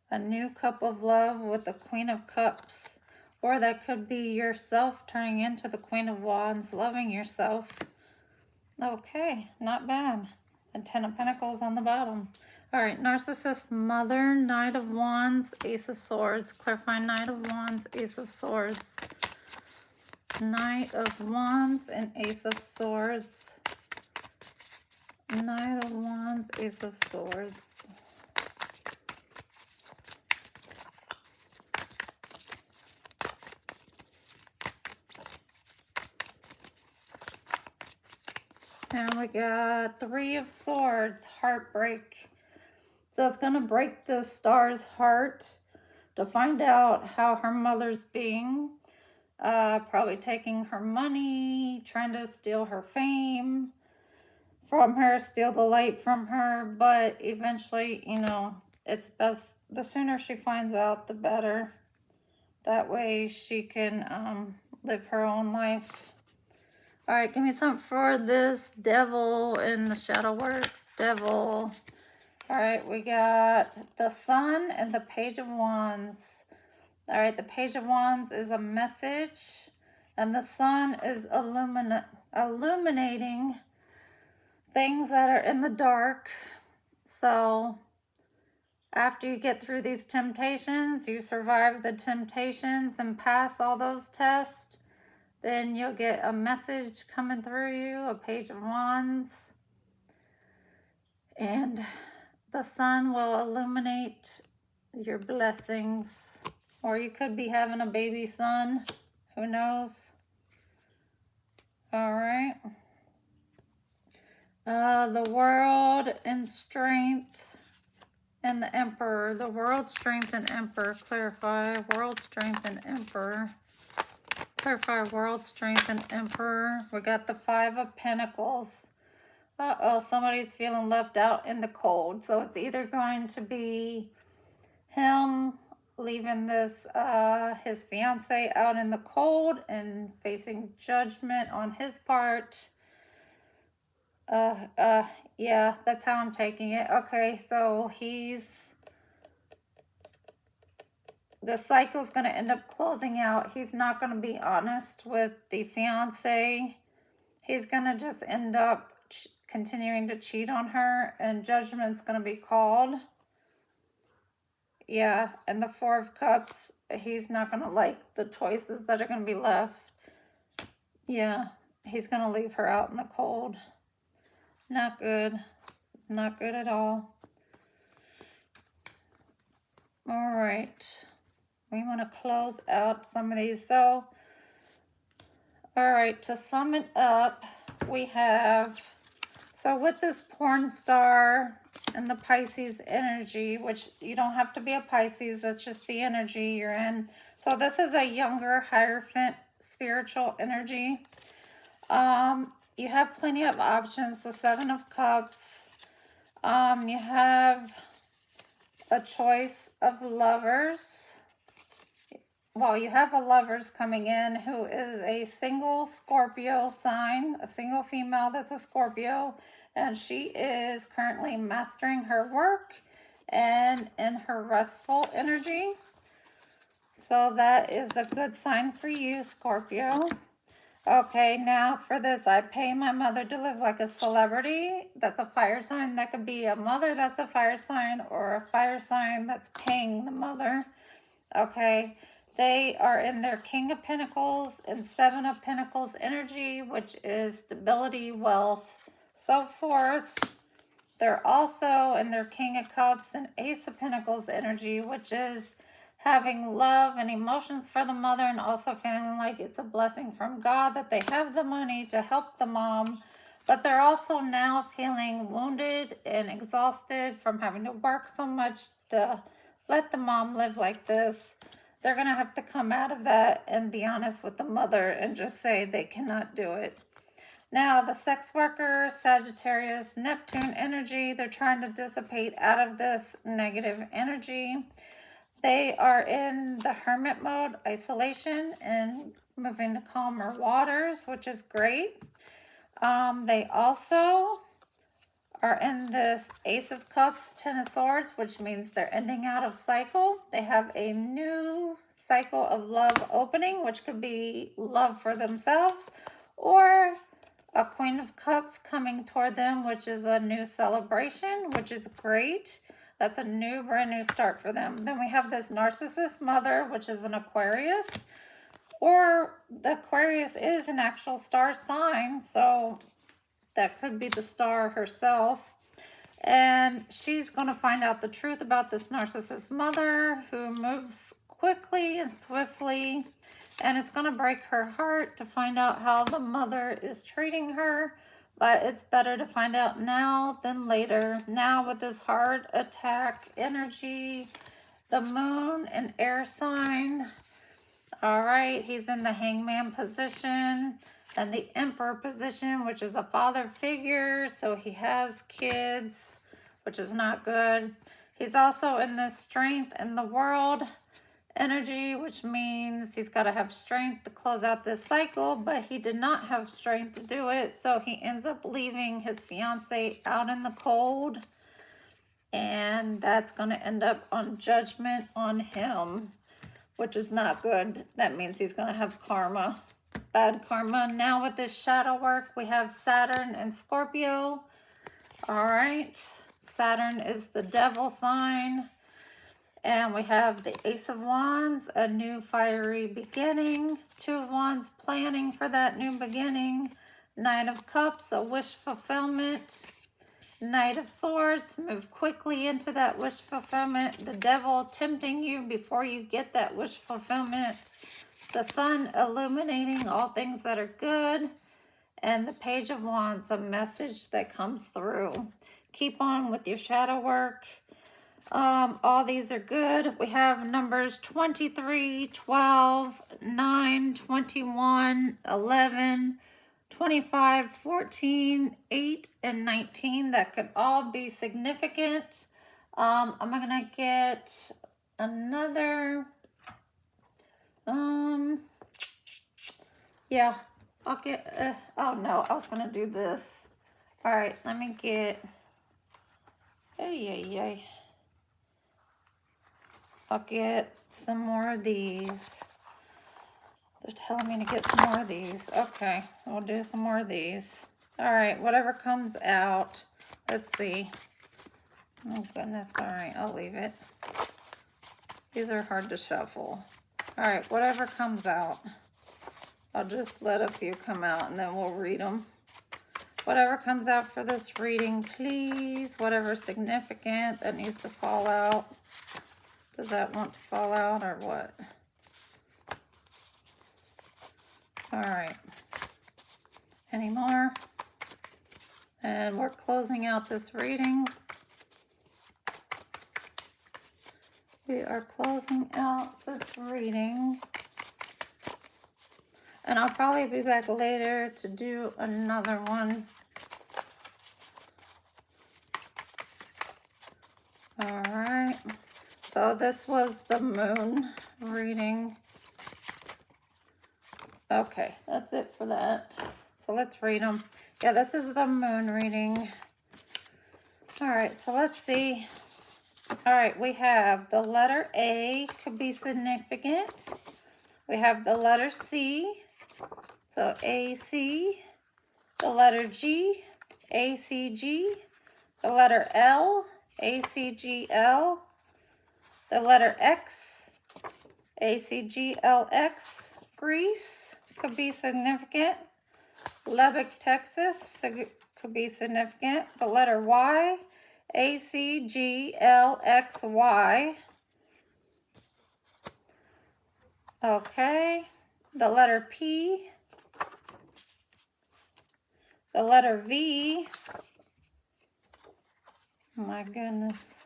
a new cup of love with the Queen of Cups. Or that could be yourself turning into the Queen of Wands, loving yourself. Okay, not bad. And Ten of Pentacles on the bottom. All right, Narcissist Mother, Knight of Wands, Ace of Swords. Clarify Knight of Wands, Ace of Swords. Knight of Wands and Ace of Swords. Knight of Wands, Ace of Swords. And we got Three of Swords, heartbreak. So it's going to break the star's heart to find out how her mother's being. Probably taking her money, trying to steal her fame from her, steal the light from her. But eventually, you know, it's best, the sooner she finds out, the better. That way she can live her own life. All right, give me something for this devil in the shadow work. Devil. All right, we got the Sun and the Page of Wands. All right, the Page of Wands is a message, and the Sun is illuminating things that are in the dark. So after you get through these temptations, you survive the temptations and pass all those tests, then you'll get a message coming through you, a Page of Wands. And the Sun will illuminate your blessings. Or you could be having a baby son. Who knows? All right. The World and Strength and the Emperor. The World, Strength, and Emperor. Clarify. World, Strength, and Emperor. Clarify. World, Strength, and Emperor. We got the Five of Pentacles. Uh-oh, somebody's feeling left out in the cold. So it's either going to be him leaving this his fiance out in the cold and facing judgment on his part. Yeah, that's how I'm taking it. Okay, so the cycle's going to end up closing out. He's not going to be honest with the fiance. He's going to just end up continuing to cheat on her, and judgment's going to be called. Yeah, and the Four of Cups, he's not going to like the choices that are going to be left. Yeah, he's going to leave her out in the cold. Not good. Not good at all. All right. We want to close out some of these. So, all right, to sum it up, we have, so with this porn star and the Pisces energy, which you don't have to be a Pisces, that's just the energy you're in. So this is a younger, Hierophant spiritual energy. You have plenty of options. The Seven of Cups. You have a choice of lovers. Well, you have a lovers coming in who is a single Scorpio sign, a single female that's a Scorpio, and she is currently mastering her work and in her restful energy. So that is a good sign for you, Scorpio. Okay, now for this, I pay my mother to live like a celebrity. That's a fire sign. That could be a mother that's a fire sign, or a fire sign that's paying the mother. Okay, they are in their King of Pentacles and Seven of Pentacles energy, which is stability, wealth, so forth. They're also in their King of Cups and Ace of Pentacles energy, which is having love and emotions for the mother, and also feeling like it's a blessing from God that they have the money to help the mom. But they're also now feeling wounded and exhausted from having to work so much to let the mom live like this. They're going to have to come out of that and be honest with the mother and just say they cannot do it. Now, the sex worker, Sagittarius, Neptune energy, they're trying to dissipate out of this negative energy. They are in the hermit mode, isolation, and moving to calmer waters, which is great. They also are in this Ace of Cups, Ten of Swords, which means they're ending out of cycle. They have a new cycle of love opening, which could be love for themselves, or a Queen of Cups coming toward them, which is a new celebration, which is great. That's a new, brand new start for them. Then we have this Narcissist mother, which is an Aquarius, or the Aquarius is an actual star sign, so that could be the star herself. And she's going to find out the truth about this narcissist mother who moves quickly and swiftly. And it's going to break her heart to find out how the mother is treating her. But it's better to find out now than later. Now with this heart attack energy, the moon and air sign. All right, he's in the hangman position and the emperor position, which is a father figure. So he has kids, which is not good. He's also in this strength in the world energy, which means he's got to have strength to close out this cycle, but he did not have strength to do it. So he ends up leaving his fiance out in the cold. And that's going to end up on judgment on him, which is not good. That means he's going to have karma, bad karma. Now with this shadow work, we have Saturn and Scorpio. All right. Saturn is the devil sign. And we have the Ace of Wands, a new fiery beginning. Two of Wands, planning for that new beginning. Knight of Cups, a wish fulfillment. Knight of Swords, move quickly into that wish fulfillment. The devil tempting you before you get that wish fulfillment. The sun illuminating all things that are good. And the Page of Wands, a message that comes through. Keep on with your shadow work. All these are good. We have numbers 23, 12, 9, 21, 11, 25, 14, 8, and 19. That could all be significant. I'm going to get another, yeah, I'll get, oh no, I was going to do this. All right, let me get, I'll get some more of these. They're telling me to get some more of these. Okay, we'll do some more of these. All right, whatever comes out. Let's see. Oh, goodness. All right, I'll leave it. These are hard to shuffle. All right, whatever comes out. I'll just let a few come out, and then we'll read them. Whatever comes out for this reading, please. Whatever's significant that needs to fall out. Does that want to fall out or what? All right. Any more? And we're closing out this reading. We are closing out this reading. And I'll probably be back later to do another one. All right. So this was the moon reading. Okay, that's it for that. So let's read them. Yeah, this is the moon reading. All right, so let's see. All right, we have the letter A could be significant. We have the letter C, so AC. The letter G, ACG. The letter L, ACGL. The letter X, ACGLX. Greece could be significant. Lubbock, Texas could be significant. The letter Y, ACGLXY. Okay, the letter P, the letter V. Oh my goodness.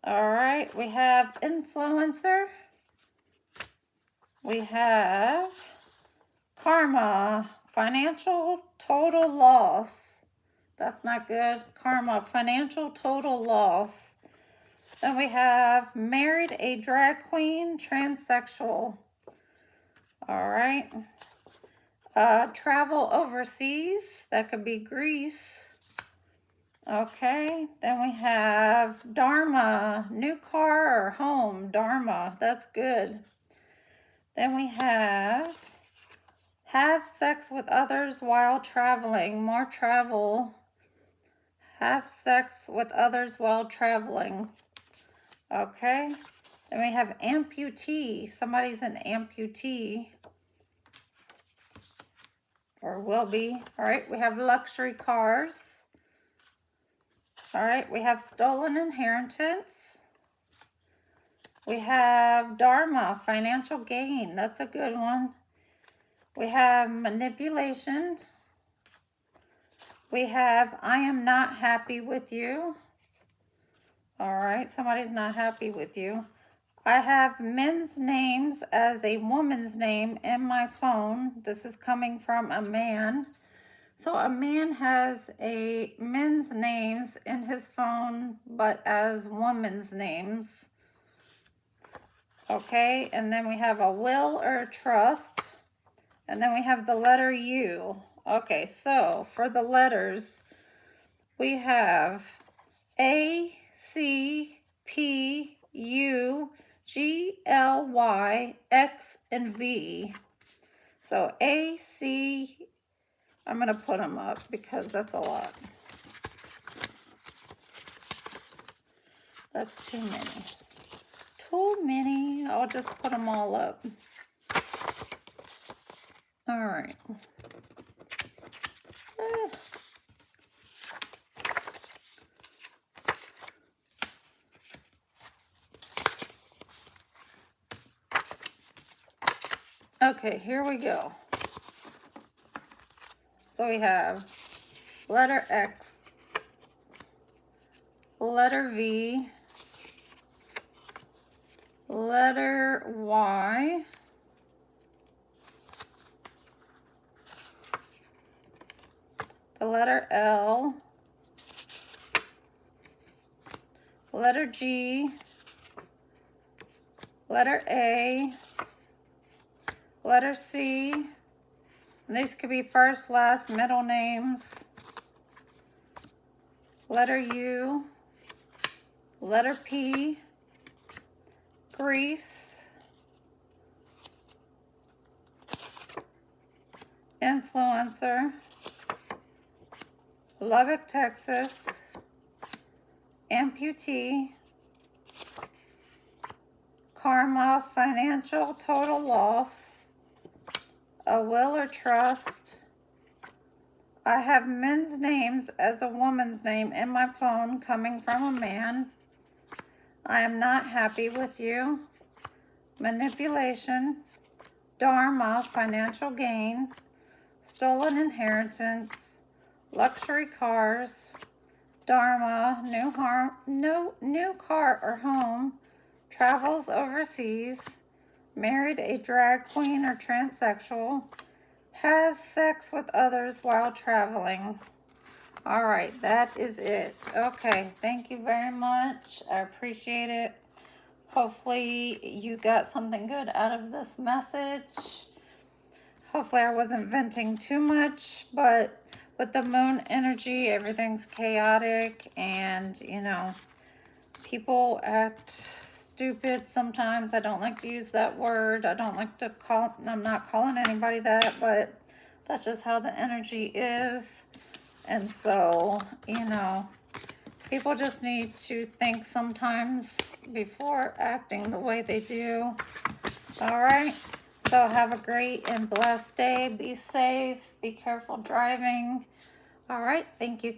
All right, we have influencer. We have karma, financial total loss. That's not good. Karma, financial total loss. Then we have married a drag queen, transsexual. All right. Travel overseas. That could be Greece. Okay. Then we have Dharma, new car or home. Dharma. That's good. Then we have sex with others while traveling. More travel. Have sex with others while traveling. Okay. Then we have amputee. Somebody's an amputee. Or will be. All right. We have luxury cars. All right. We have stolen inheritance. We have dharma, financial gain. That's a good one. We have manipulation. We have I am not happy with you. All right. Somebody's not happy with you. I have men's names as a woman's name in my phone. This is coming from a man. So a man has a men's names in his phone, but as women's names. Okay, and then we have a will or a trust. And then we have the letter U. Okay, so for the letters, we have A, C, P, U, G, L, Y, X, and V. So A, C, I'm going to put them up because that's a lot. That's too many. Too many. I'll just put them all up. All right. Okay, here we go. So we have letter X, letter V, letter Y, the letter L, letter G, letter A, letter C, and these could be first, last, middle names, letter U, letter P, Greece, influencer, Lubbock, Texas, amputee, karma, financial total loss, a will or trust. I have men's names as a woman's name in my phone coming from a man. I am not happy with you. Manipulation, dharma, financial gain, stolen inheritance, luxury cars, dharma, new car or home, travels overseas, married a drag queen or transsexual, has sex with others while traveling. All right, that is it. Okay, thank you very much. I appreciate it. Hopefully you got something good out of this message. Hopefully I wasn't venting too much, but with the moon energy, everything's chaotic and, you know, people act stupid sometimes. I don't like to use that word. I don't like to I'm not calling anybody that, but that's just how the energy is. And so, you know, people just need to think sometimes before acting the way they do. All right. So have a great and blessed day. Be safe. Be careful driving. All right. Thank you.